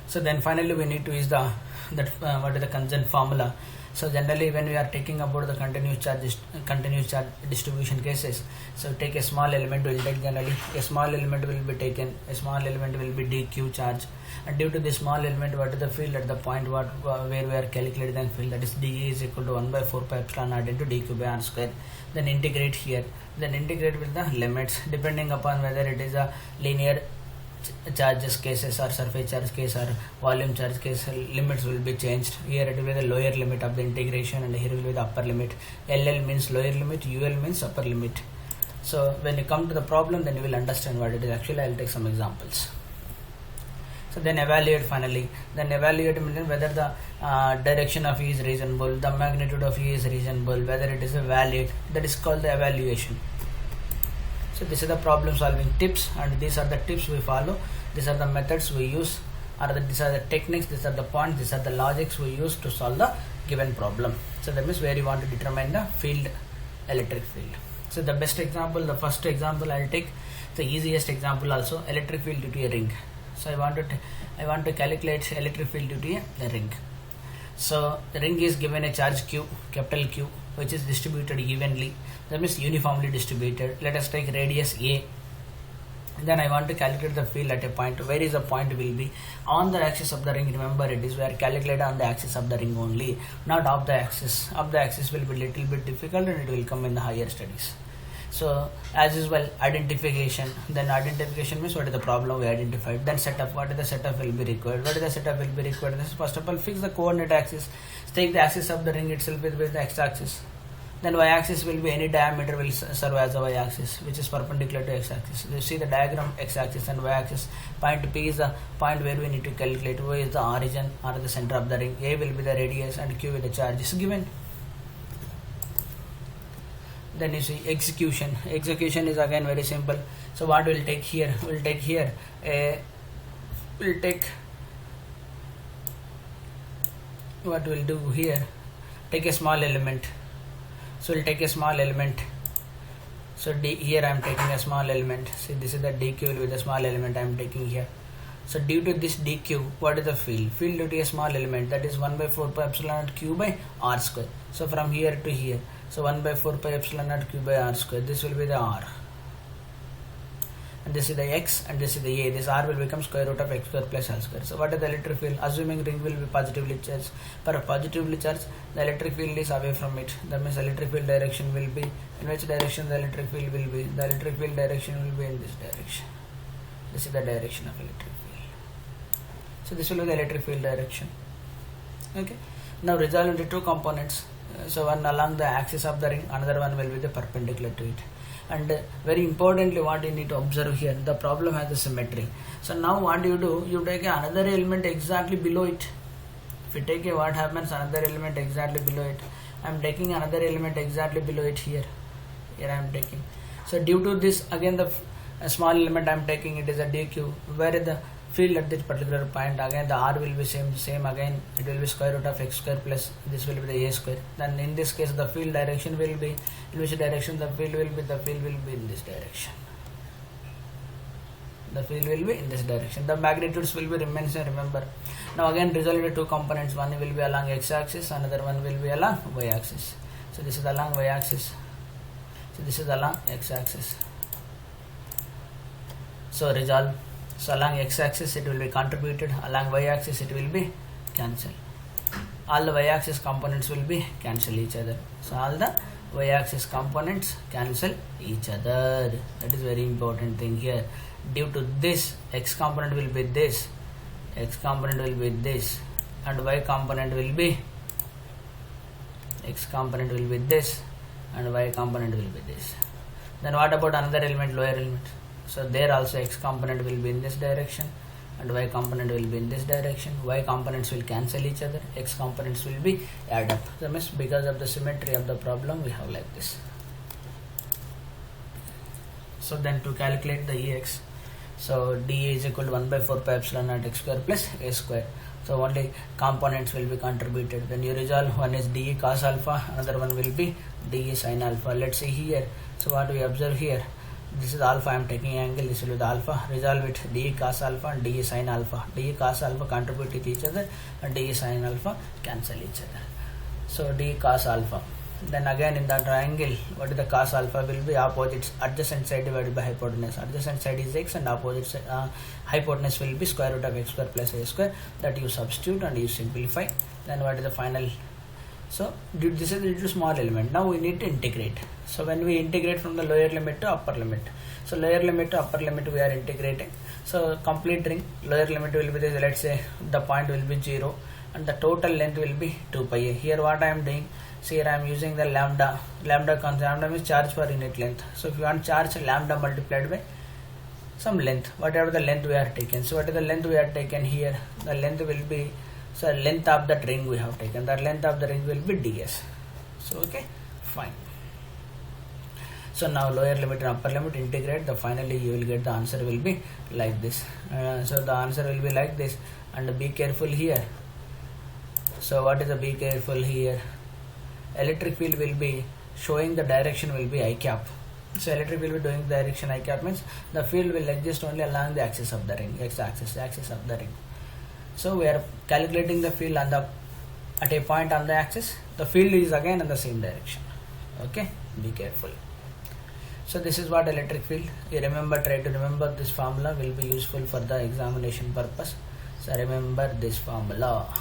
So then finally we need to use the what is the constant formula. So generally when we are taking about the continuous charge distribution cases, so take a small element, will take generally a small element will be taken, a small element will be dq charge, and due to this small element what is the field at the point where we are calculating the field, that is dE is equal to 1 by 4 pi epsilon naught into dq by r square. Then integrate here, then integrate with the limits depending upon whether it is a linear charges cases or surface charge case or volume charge case. Limits will be changed. Here it will be the lower limit of the integration, and here will be the upper limit. LL means lower limit, UL means upper limit. So when you come to the problem, then you will understand what it is. Actually I will take some examples. So then evaluate finally. Then evaluate means whether the direction of E is reasonable, the magnitude of E is reasonable, whether it is a valid. That is called the evaluation. So this is the problem solving tips, and these are the tips we follow. These are the methods we use, or these are the techniques, these are the points, these are the logics we use to solve the given problem. So that means where you want to determine the field, electric field. So the best example, the first example I'll take, the easiest example also, electric field due to a ring. So I want to calculate electric field due to a ring. So the ring is given a charge Q, capital Q, which is distributed evenly. That means uniformly distributed. Let us take radius A. Then I want to calculate the field at a point. Where is the point will be? On the axis of the ring. Remember, it is where calculated on the axis of the ring only, not off the axis. Off the axis will be little bit difficult, and it will come in the higher studies. So as usual, identification. Then identification means what is the problem we identified. Then setup. What is the setup will be required? What is the setup will be required? This is first of all fix the coordinate axis. Take the axis of the ring itself with the x-axis. Then y-axis will be any diameter will serve as a y-axis, which is perpendicular to x-axis. You see the diagram, x-axis and y-axis. Point P is the point where we need to calculate. Y is the origin or the center of the ring. A will be the radius and Q will be the charge is given. Then you see execution. Execution is again very simple. So what we'll take here? We'll take here what we'll do here, take a small element. So we'll take a small element. So here I am taking a small element. See, this is the dq will be the small element I am taking here. So due to this dq, what is the field? Field due to a small element, that is 1 by 4 pi epsilon naught q by r square. So from here to here, so 1 by 4 pi epsilon naught q by r square, this will be the r. And this is the x and this is the a. This r will become square root of x square plus l square. So what is the electric field? Assuming ring will be positively charged. For a positively charged, the electric field is away from it. That means electric field direction will be, in which direction the electric field will be? The electric field direction will be in this direction. This is the direction of electric field. So this will be the electric field direction. Okay. Now resolve into two components. So one along the axis of the ring, another one will be the perpendicular to it. And very importantly, what you need to observe here, the problem has a symmetry. So now what you do, you take another element exactly below it. If you take what happens, another element exactly below it. I am taking another element exactly below it here. Here I am taking. So due to this, again the small element I am taking, it is a dq, where the field at this particular point, again the r will be same again, it will be square root of x square plus this will be the a square. Then in this case the field direction will be, in which direction the field will be? The field will be in this direction. The field will be in this direction. The magnitudes will be remains, remember. Now again resolve into two components, one will be along x axis, another one will be along y axis. So this is along y axis, so this is along x axis. So resolve. So along x axis it will be contributed, along y axis it will be cancelled. All the y axis components will be cancel each other. So all the y axis components cancel each other. That is very important thing here. Due to this, x component will be this, x component will be this, and y component will be, x component will be this, and y component will be this. Then what about another element, lower element? So there also x component will be in this direction and y component will be in this direction. Y components will cancel each other, x components will be add up. That means because of the symmetry of the problem we have like this. So then to calculate the Ex, so dA is equal to 1 by 4 pi epsilon naught x square plus a square. So only components will be contributed. When you resolve, one is dE cos alpha, another one will be dE sin alpha. Let's see here. So what we observe here, this is alpha, I am taking angle, this will be the alpha. Resolve it, dE cos alpha and dE sin alpha. dE cos alpha contribute with each other and dE sin alpha cancel each other. So dE cos alpha. Then again in the triangle, what is the cos alpha will be opposites, adjacent side divided by hypotenuse. Adjacent side is x and opposite side, hypotenuse will be square root of x square plus a square. That you substitute and you simplify. Then what is the final? So this is due to small element. Now we need to integrate. So when we integrate from the lower limit to upper limit, so lower limit to upper limit we are integrating. So complete ring, lower limit will be this, let's say the point will be 0 and the total length will be 2 pi a. Here what I am doing, see here I am using the lambda concept. Lambda means charge per unit length. So if you want charge, lambda multiplied by some length, whatever the length we are taken. So what is the length we are taken here? The length will be, so length of that ring we have taken, that length of the ring will be ds. So okay, fine. So now lower limit and upper limit integrate, the finally you will get the answer will be like this. So the answer will be like this, and be careful here. So what is the be careful here? Electric field will be showing the direction will be I cap. So electric field will be doing the direction I cap means the field will exist only along the axis of the ring, x axis, the axis of the ring. So we are calculating the field on the at a point on the axis. The field is again in the same direction. Okay, be careful. So this is what electric field. You remember, try to remember this formula will be useful for the examination purpose. So remember this formula.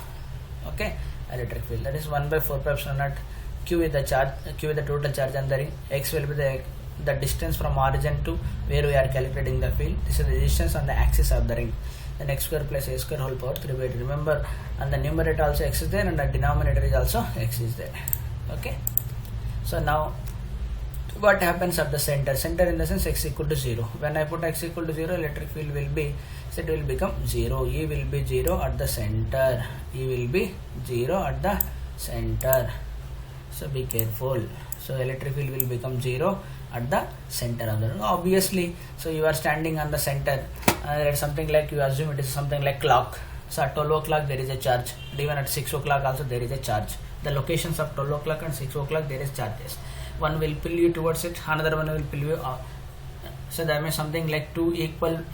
Okay, electric field, that is 1 by 4 pi epsilon naught q is the charge, q is the total charge on the ring, x will be the distance from origin to where we are calculating the field. This is the distance on the axis of the ring. Then x square plus a square whole power 3 by 2. Remember, and the numerator also x is there and the denominator is also x is there. Okay, so now what happens at the center? Center in the sense x equal to 0. When I put x equal to 0, electric field will be, so it will become 0. E will be 0 at the center. E will be 0 at the center. So be careful. So electric field will become 0 at the center of the room. Obviously, so you are standing on the center. Something like, you assume it is something like clock. So at 12 o'clock there is a charge. And even at 6 o'clock also there is a charge. The locations of 12 o'clock and 6 o'clock there is charges. one will pull you towards it, another one will pull you out. So that means something like two equal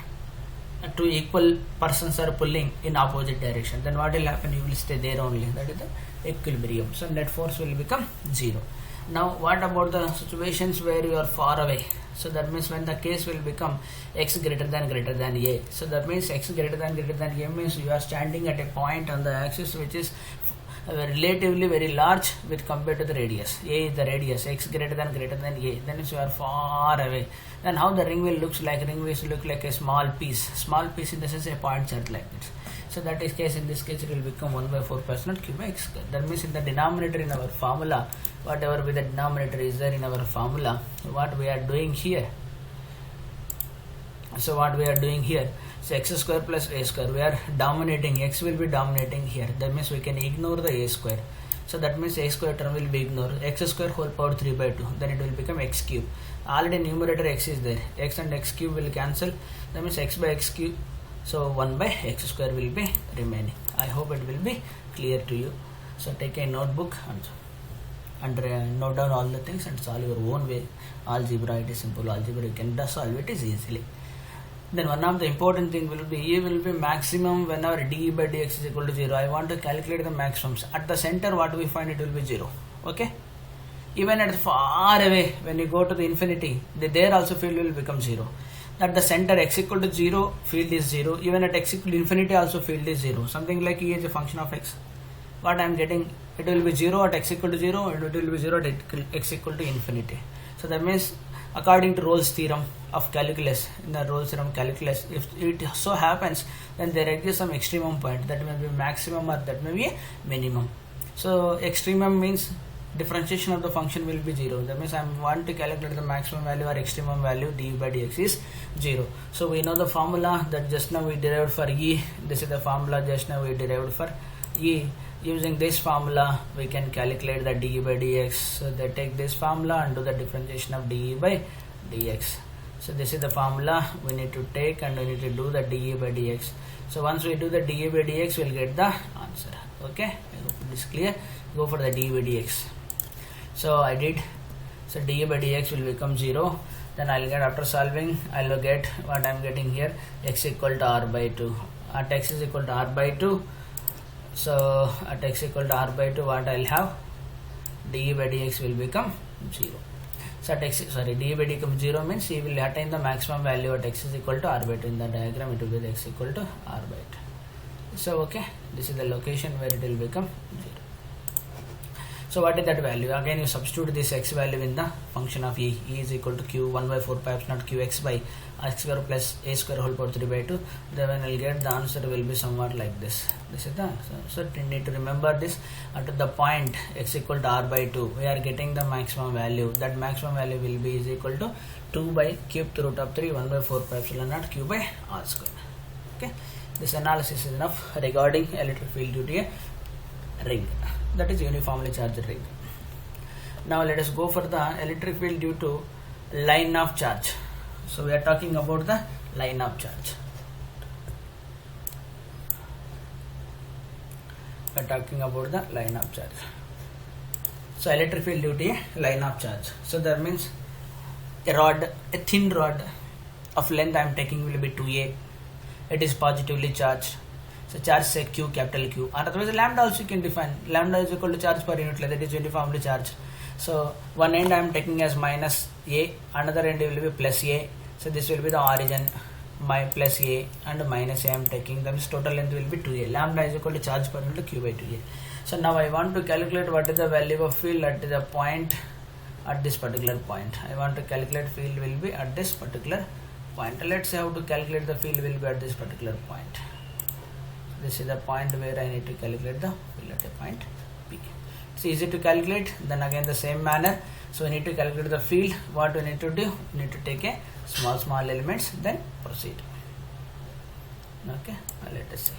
persons are pulling in opposite direction. Then what will happen? You will stay there only. That is the equilibrium. So net force will become 0. Now what about the situations where you are far away? So that means when the case will become x greater than a. So that means x greater than a means you are standing at a point on the axis which is relatively very large with compared to the radius. A is the radius, x greater than a. Then you are far away. Then how the ring will looks like? Ring will look like a small piece in the sense a point chart like this. So that is case, in this case it will become 1 by 4 pi epsilon naught q by x square. That means in the denominator in our formula, whatever with the denominator is there in our formula, what we are doing here. So what we are doing here, so x square plus a square, we are dominating, x will be dominating here. That means we can ignore the a square. So that means a square term will be ignored. X square whole power 3 by 2. Then it will become x cube. Already numerator x is there. X and x cube will cancel. That means x by x cube. So 1 by x square will be remaining. I hope it will be clear to you. So take a notebook and note down all the things and solve your own way. Algebra, it is simple algebra. You can solve it easily. Then one of the important thing will be E will be maximum whenever d by dx is equal to 0. I want to calculate the maximums. At the center what we find, it will be 0. Okay. Even at far away, when you go to the infinity, there also field will become 0. At the center x equal to 0, field is 0. Even at x equal to infinity also field is 0. Something like E is a function of x. What I am getting, it will be 0 at x equal to 0 and it will be 0 at x equal to infinity. So that means according to Rolle's theorem of calculus, in the Rolle's theorem calculus, if it so happens, then there exists some extremum point that may be maximum or that may be a minimum. So extremum means differentiation of the function will be 0. That means I want to calculate the maximum value or extremum value, d by dx is 0. So we know the formula that just now we derived for E. This is the formula just now we derived for E. Using this formula we can calculate the d by dx. So they take this formula and do the differentiation of d by dx. So this is the formula we need to take and we need to do the d by dx. So once we do the d by dx, we'll get the answer. Okay, I hope it is clear. Go for the d by dx. So I did. So d by dx will become 0. Then I'll get, after solving, I'll get what I'm getting here, x equal to r by 2. At x is equal to r by 2. So at x equal to r by 2, what I'll have, d by dx will become 0. So at x, d by dx becomes 0 means he will attain the maximum value at x is equal to r by 2. In the diagram it will be x equal to r by 2. So okay, this is the location where it will become 0. So what is that value? Again you substitute this x value in the function of E. E is equal to q 1 by 4 pi epsilon naught qx by x square plus a square whole power 3 by 2. Then when I'll get the answer will be somewhat like this. This is the answer. So you need to remember this. At the point x equal to r by 2, we are getting the maximum value. That maximum value will be is equal to 2 by cube root of 3 1 by 4 pi epsilon naught q by r square. Okay. This analysis is enough regarding electric field due to a ring, that is uniformly charged ring. Now let us go for the electric field due to line of charge. So we are talking about the line of charge. We are talking about the line of charge. So electric field due to a line of charge. So that means a rod, a thin rod of length I am taking will be 2a. It is positively charged. So charge say Q, capital Q, or otherwise lambda also you can define. Lambda is equal to charge per unit length, that is uniformly charged. So one end I am taking as minus a, another end will be plus a. So this will be the origin, my plus a and minus a I am taking. That means total length will be 2a. Lambda is equal to charge per unit Q by 2a. So now I want to calculate what is the value of field at the point, at this particular point. I want to calculate field will be at this particular point. Let's say how to calculate the field will be at this particular point. This is the point where I need to calculate the field at a point P. It's easy to calculate. Then again the same manner. So we need to calculate the field. What we need to do? We need to take a small elements, then proceed. Okay, let us see.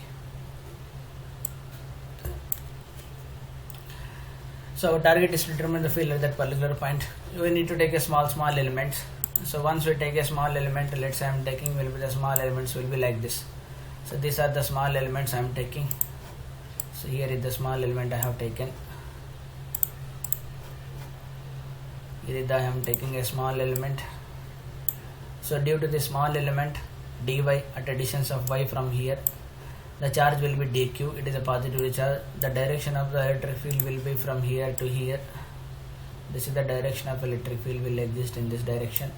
So our target is to determine the field at that particular point. We need to take a small elements. So once we take a small element, let's say I am taking will be the small elements will be like this. So these are the small elements I am taking. So here is the small element I have taken. I am taking a small element. So due to the small element dy at a distance of y from here, the charge will be dq. It is a positive charge. The direction of the electric field will be from here to here. This is the direction of electric field will exist in this direction.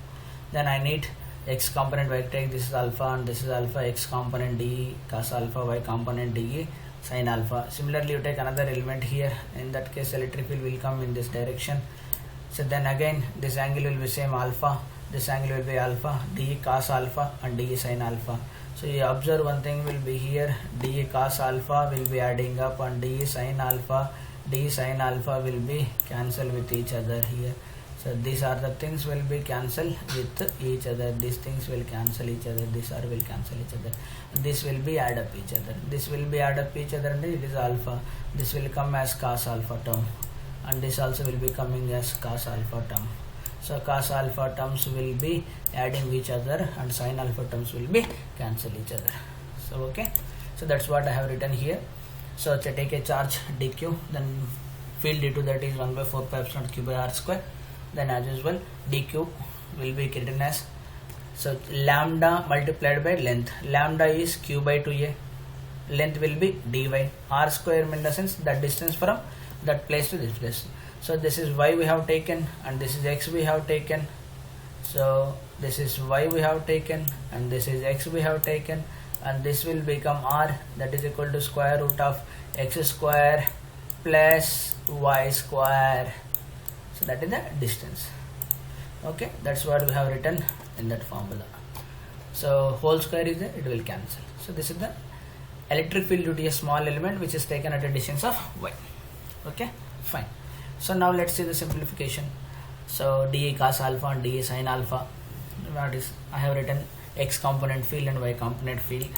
Then I need x component vector. This is alpha and this is alpha. X component dE cos alpha, y component dE sin alpha. Similarly, you take another element here. In that case, electric field will come in this direction. So then again, this angle will be same alpha. This angle will be alpha, dE cos alpha and dE sin alpha. So you observe one thing will be here, dE cos alpha will be adding up and dE sin alpha will be cancel with each other here. So these are the things will be cancel with each other. These things will cancel each other. These are will cancel each other. This will be add up each other. This will be add up each other and it is alpha. This will come as cos alpha term and this also will be coming as cos alpha term. So cos alpha terms will be adding each other and sin alpha terms will be cancel each other. So okay, so that's what I have written here. So take a charge dq, then field due to that is 1 by 4 pi epsilon q by r square. Then as usual dq will be written as, so lambda multiplied by length. Lambda is q by 2a, length will be dy. R square in the sense that distance from that place to this place. So this is y we have taken and this is x we have taken. So this is y we have taken and this is x we have taken, and this will become r, that is equal to square root of x square plus y square. So that is the distance. Okay, that's what we have written in that formula. So whole square is there, it will cancel. So this is the electric field due to a small element which is taken at a distance of y. Okay, fine. So now let's see the simplification. So dE cos alpha and dE sin alpha. What is, I have written x component field and y component field.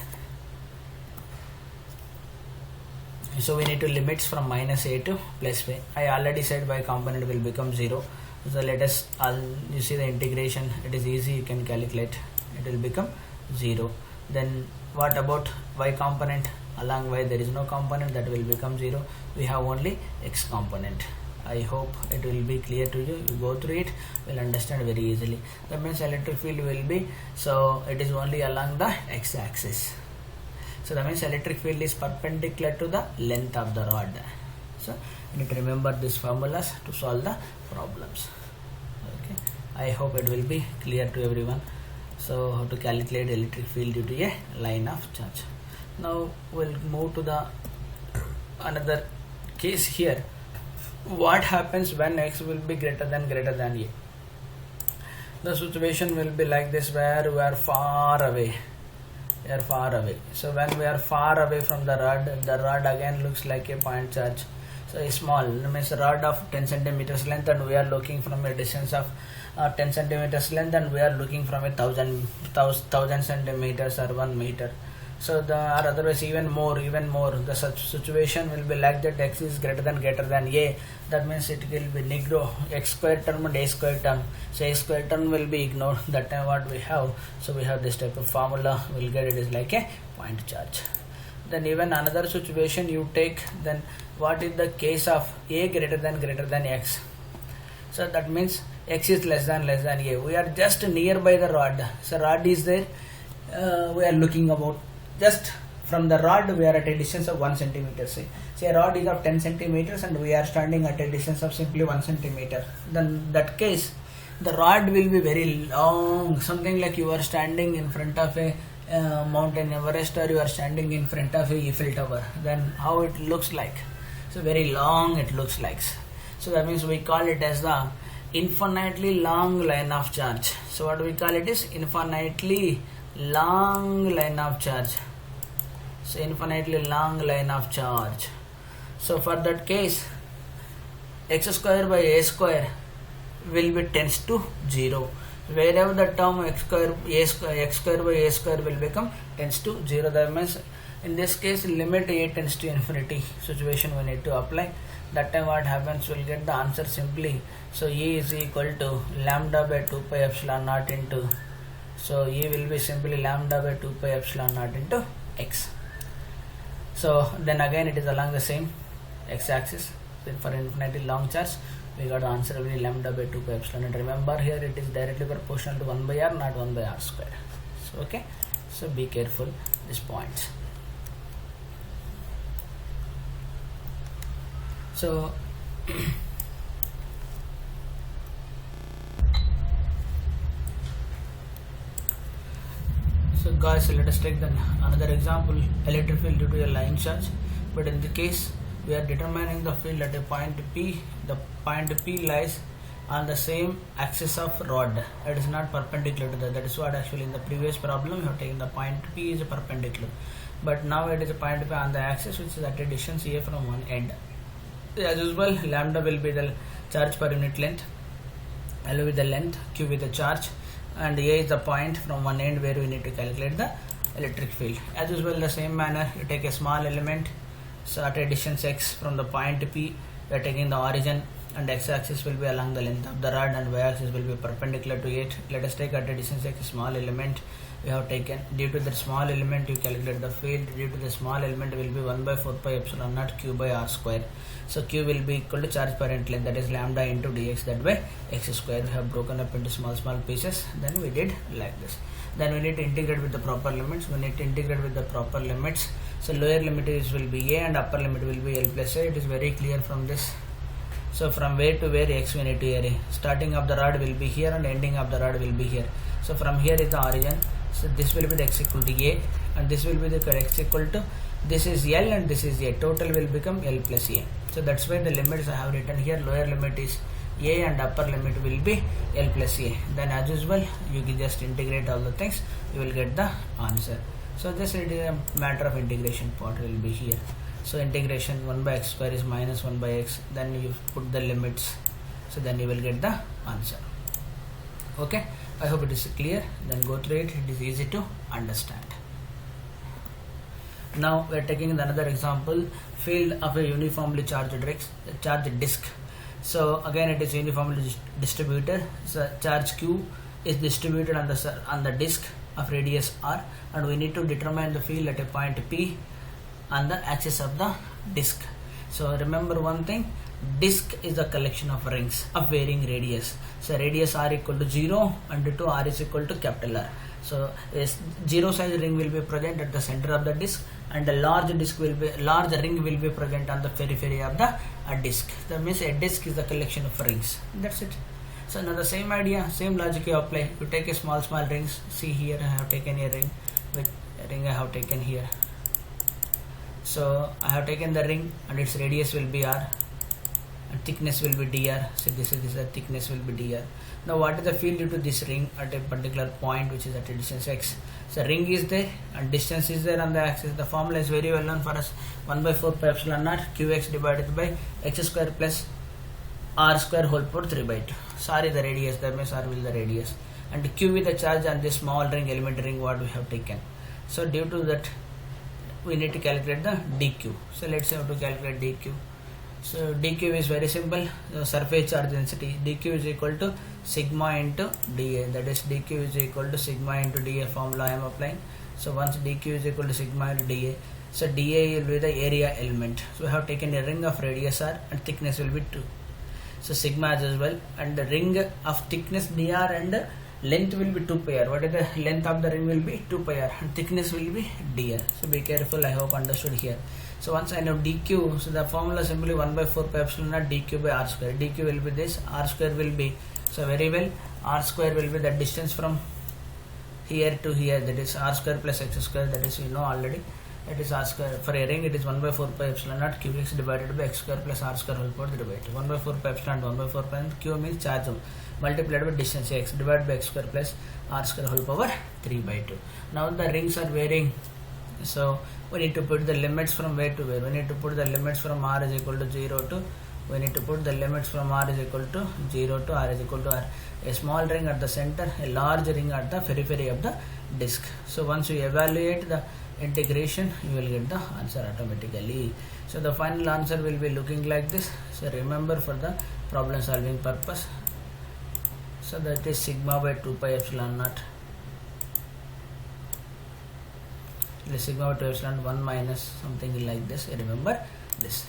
So we need to limits from minus a to plus b. I already said y component will become 0. So let us, you see the integration, it is easy, you can calculate, it will become 0. Then what about y component? Along y there is no component, that will become 0. We have only x component. I hope it will be clear to you. You go through it, will understand very easily. That means electric field will be, so it is only along the x axis. So that means electric field is perpendicular to the length of the rod. So you need to remember these formulas to solve the problems. Okay, I hope it will be clear to everyone. So how to calculate electric field due to a line of charge. Now we'll move to the another case here. What happens when x will be greater than a? The situation will be like this, where we are far away. So when we are far away from the rod again looks like a point charge. So a small, means a rod of 10 centimeters length, and we are looking from a distance of 10 centimeters length, and we are looking from 1000 centimeters or 1 meter. So or otherwise even more, the such situation will be like that x is greater than a. That means it will be negro, x square term and a square term. So a square term will be ignored. That time what we have, so we have this type of formula, we'll get it is like a point charge. Then even another situation you take, then what is the case of a greater than x? So that means x is less than a. We are just nearby the rod. So rod is there, we are looking about. Just from the rod we are at a distance of 1 centimeter. Say a rod is of 10 centimeters and we are standing at a distance of simply 1 centimeter. Then that case the rod will be very long, something like you are standing in front of a mountain Everest, or you are standing in front of a Eiffel Tower. Then how it looks like? So very long it looks like. So that means we call it as the infinitely long line of charge. So what we call it is infinitely long line of charge. So infinitely long line of charge. So for that case, x square by a square will be tends to 0. Wherever the term x square by a square will become tends to 0. That means in this case limit a tends to infinity situation we need to apply. That time what happens, we'll get the answer simply. So E is equal to lambda by 2 pi epsilon naught into, so E will be simply lambda by 2 pi epsilon naught into x. So then again it is along the same x axis. for infinitely long charge, we got the answer will be lambda by 2 pi epsilon. And remember here it is directly proportional to 1 by r, not 1 by r square. So okay, so be careful this point. So so guys, let us take then another example, electric field due to a line charge. But in the case we are determining the field at a point P. The point P lies on the same axis of rod. It is not perpendicular to that. That is what actually in the previous problem you have taken the point P is a perpendicular, but now it is a point P on the axis which is at a distance a from one end. As usual, lambda will be the charge per unit length, L with the length, Q with the charge, and A is the point from one end where we need to calculate the electric field. As usual, the same manner, you take a small element, so at a distance x from the point P, we are taking the origin, and x-axis will be along the length of the rod and y-axis will be perpendicular to it. Let us take at a distance x a small element we have taken. Due to the small element you calculate the field. Due to the small element will be 1 by 4 pi epsilon naught q by r square. So q will be equal to charge per unit length, that is lambda into dx, that way x square. We have broken up into small pieces, then we did like this. Then we need to integrate with the proper limits. We need to integrate with the proper limits. So lower limit will be a and upper limit will be l plus a. It is very clear from this. So from where to where x we need to array. Starting of the rod will be here and ending of the rod will be here. So from here is the origin. So this will be the x equal to a, and this will be the x equal to, this is l and this is a. Total will become l plus a. So that's why the limits I have written here. Lower limit is a and upper limit will be l plus a. Then as usual you can just integrate all the things, you will get the answer. So just it is a matter of integration part will be here. So integration 1 by x square is minus 1 by x, then you put the limits, so then you will get the answer. Okay, I hope it is clear. Then go through it, it is easy to understand. Now we are taking another example, field of a uniformly charged disk. So again it is uniformly distributed. So charge q is distributed on the disk of radius r, and we need to determine the field at a point P on the axis of the disk. So remember one thing, disk is a collection of rings of varying radius. So radius r equal to 0 and to r is equal to capital R. So a 0 size ring will be present at the center of the disk, and a large ring will be present on the periphery of the disk. That means a disk is the collection of rings. That's it. So now the same idea, same logic you apply. You take a small rings. See here I have taken a ring, with a ring I have taken here. So I have taken the ring and its radius will be r and thickness will be dr. So this is the thickness will be dr. Now what is the field due to this ring at a particular point which is at a distance x? So ring is there and distance is there on the axis. The formula is very well known for us, 1 by 4 pi epsilon naught qx divided by x square plus r square whole power 3 by 2. Sorry, the radius, that means r will the radius, and q with the charge on this small ring, elementary ring what we have taken. So due to that we need to calculate the dq. So let's say how to calculate dq. So dq is very simple, surface charge density. dq is equal to sigma into dA, that is dq is equal to sigma into dA formula I am applying. So once dq is equal to sigma into dA, so dA will be the area element. So we have taken a ring of radius r and thickness will be 2. So sigma as well, and the ring of thickness dr and length will be 2 pi r. What is the length of the ring will be 2 pi r and thickness will be dr. So be careful, I hope understood here. So once I know dq, so the formula simply 1 by 4 pi epsilon naught dq by r square. dq will be this, r square will be, so very well, r square will be the distance from here to here, that is r square plus x square, that is you know already. That is r square. For a ring it is 1 by 4 pi epsilon naught qx divided by x square plus r square whole power 3 by 2. 1 by 4 pi epsilon naught 1 by 4 pi, and q means charge multiplied by distance x divided by x square plus r square whole power 3 by 2. Now the rings are varying, so we need to put the limits from where to where. We need to put the limits from r is equal to 0 to, we need to put the limits from r is equal to 0 to r is equal to r. A small ring at the center, a large ring at the periphery of the disk. So once you evaluate the integration, you will get the answer automatically. So the final answer will be looking like this. So remember, for the problem solving purpose, so that is sigma by 2 pi epsilon naught, the sigma by 2 epsilon 1 minus something like this. Remember this.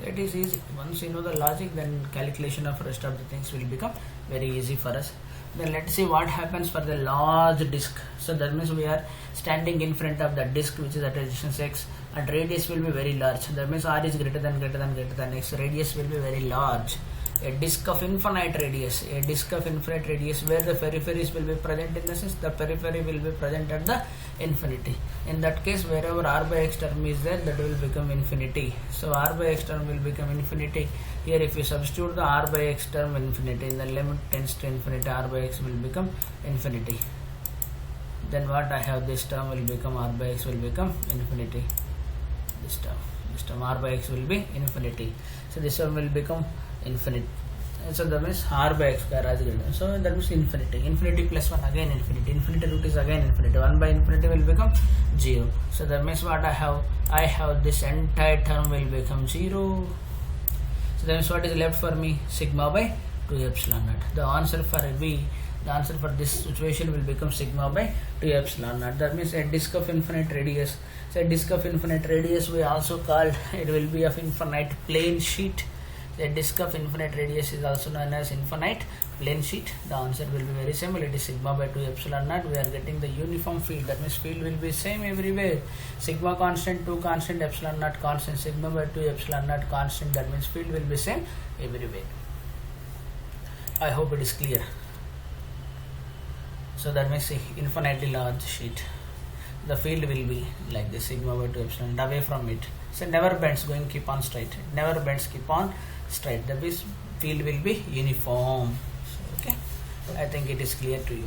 It is easy. Once you know the logic, then calculation of rest of the things will become very easy for us. Then let's see what happens for the large disk. So that means we are standing in front of the disk which is at resistance x, and radius will be very large. That means r is greater than x. Radius will be very large. A disk of infinite radius. A disk of infinite radius where the peripheries will be present, in the sense the periphery will be present at the infinity. In that case, wherever r by x term is there, that will become infinity. So r by x term will become infinity. Here if you substitute the r by x term infinity, in the limit tends to infinity, r by x will become infinity. Then what I have, this term will become r by x will become infinity. This term r by x will be infinity. So this one will become infinite. So that means r by x square is greater. So that means infinity. Infinity plus 1 again infinity. Infinity root is again infinity. 1 by infinity will become 0. So that means what I have? I have this entire term will become 0. So that means what is left for me? Sigma by 2 epsilon naught. The answer for V, the answer for this situation will become sigma by 2 epsilon naught. That means a disk of infinite radius. So a disk of infinite radius we also called, it will be of infinite plane sheet. A disk of infinite radius is also known as infinite plane sheet. The answer will be very simple. It is sigma by 2 epsilon naught. We are getting the uniform field. That means field will be same everywhere. Sigma constant, 2 constant, epsilon naught constant. Sigma by 2 epsilon naught constant. That means field will be same everywhere. I hope it is clear. So that means infinitely large sheet. The field will be like this, sigma by 2 epsilon, and away from it. So never bends, going keep on straight. Never bends, keep on straight. The field will be uniform. So, okay, I think it is clear to you.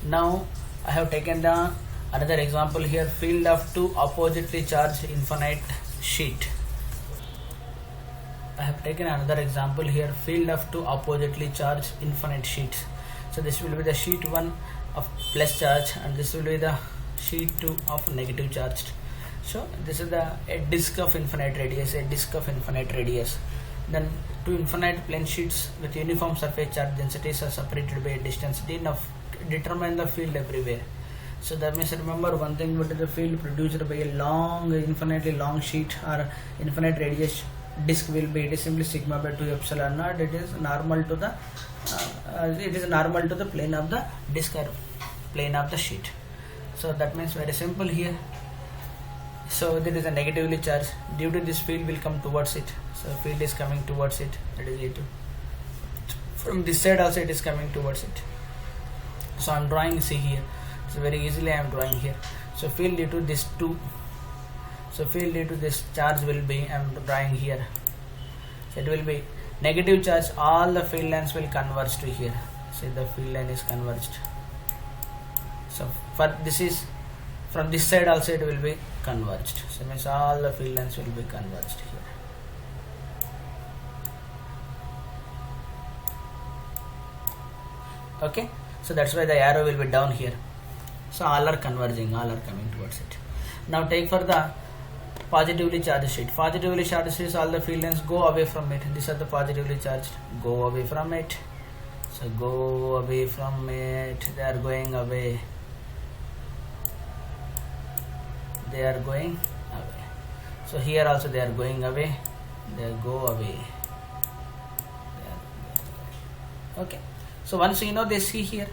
Now I have taken the another example here. Field of two oppositely charged infinite sheet. I have taken another example here. Field of two oppositely charged infinite sheets. So this will be the sheet 1 of plus charge, and this will be the sheet 2 of negative charged. So this is a disk of infinite radius, a disk of infinite radius. Then two infinite plane sheets with uniform surface charge densities are separated by a distance d. Now determine the field everywhere. So that means remember one thing, what is the field produced by a long, infinitely long sheet or infinite radius disk will be, it is simply sigma by 2 epsilon naught. It is normal to the plane of the disk or plane of the sheet. So that means very simple here. So there is a negatively charged, due to this field will come towards it. So field is coming towards it, that is A2. From this side also it is coming towards it. So I am drawing, see here. So very easily I am drawing here. So field due to this 2. So field due to this charge will be, I am drawing here. So it will be negative charge, all the field lines will converge to here. See, the field line is converged. So for this is, from this side also it will be converged. So means all the field lines will be converged here. Okay, so that's why the arrow will be down here. So all are converging, all are coming towards it. Now take for the positively charged sheet. Positively charged sheets, all the field lines go away from it. These are the positively charged. Go away from it. So go away from it. They are going away. They are going away. So here also they are going away. They go away. Okay. So once you know this, see here.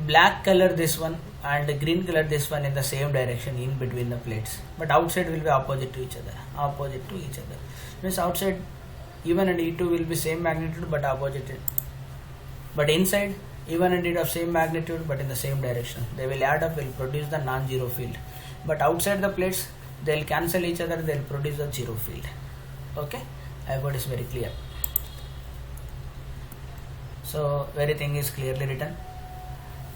Black color this one and green color this one in the same direction in between the plates, but outside will be opposite to each other. Opposite to each other means outside E1 and E2 will be same magnitude but opposite. But inside E1 and E2 of same magnitude but in the same direction. They will add up, will produce the non-zero field. But outside the plates they will cancel each other. They will produce the zero field. Okay, I hope it is very clear. So everything is clearly written.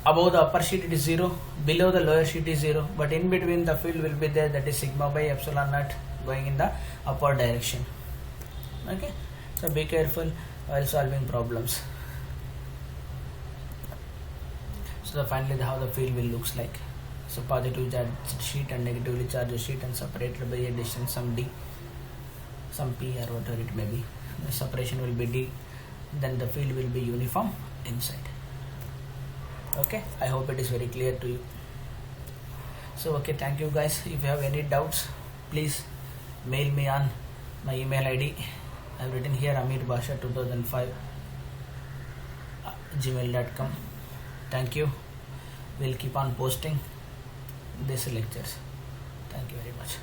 Above the upper sheet it is 0, below the lower sheet is 0, but in between the field will be there, that is sigma by epsilon naught going in the upward direction. Okay, so be careful while solving problems. So finally how the field will looks like. So positive charged sheet and negatively charged sheet and separated by a distance some d, some p or whatever it may be. The separation will be d, then the field will be uniform inside. Okay, I hope it is very clear to you. So okay, thank you guys. If you have any doubts, please mail me on my email ID. I've written here amirbasha2005 gmail.com. Thank you. We'll keep on posting these lectures. Thank you very much.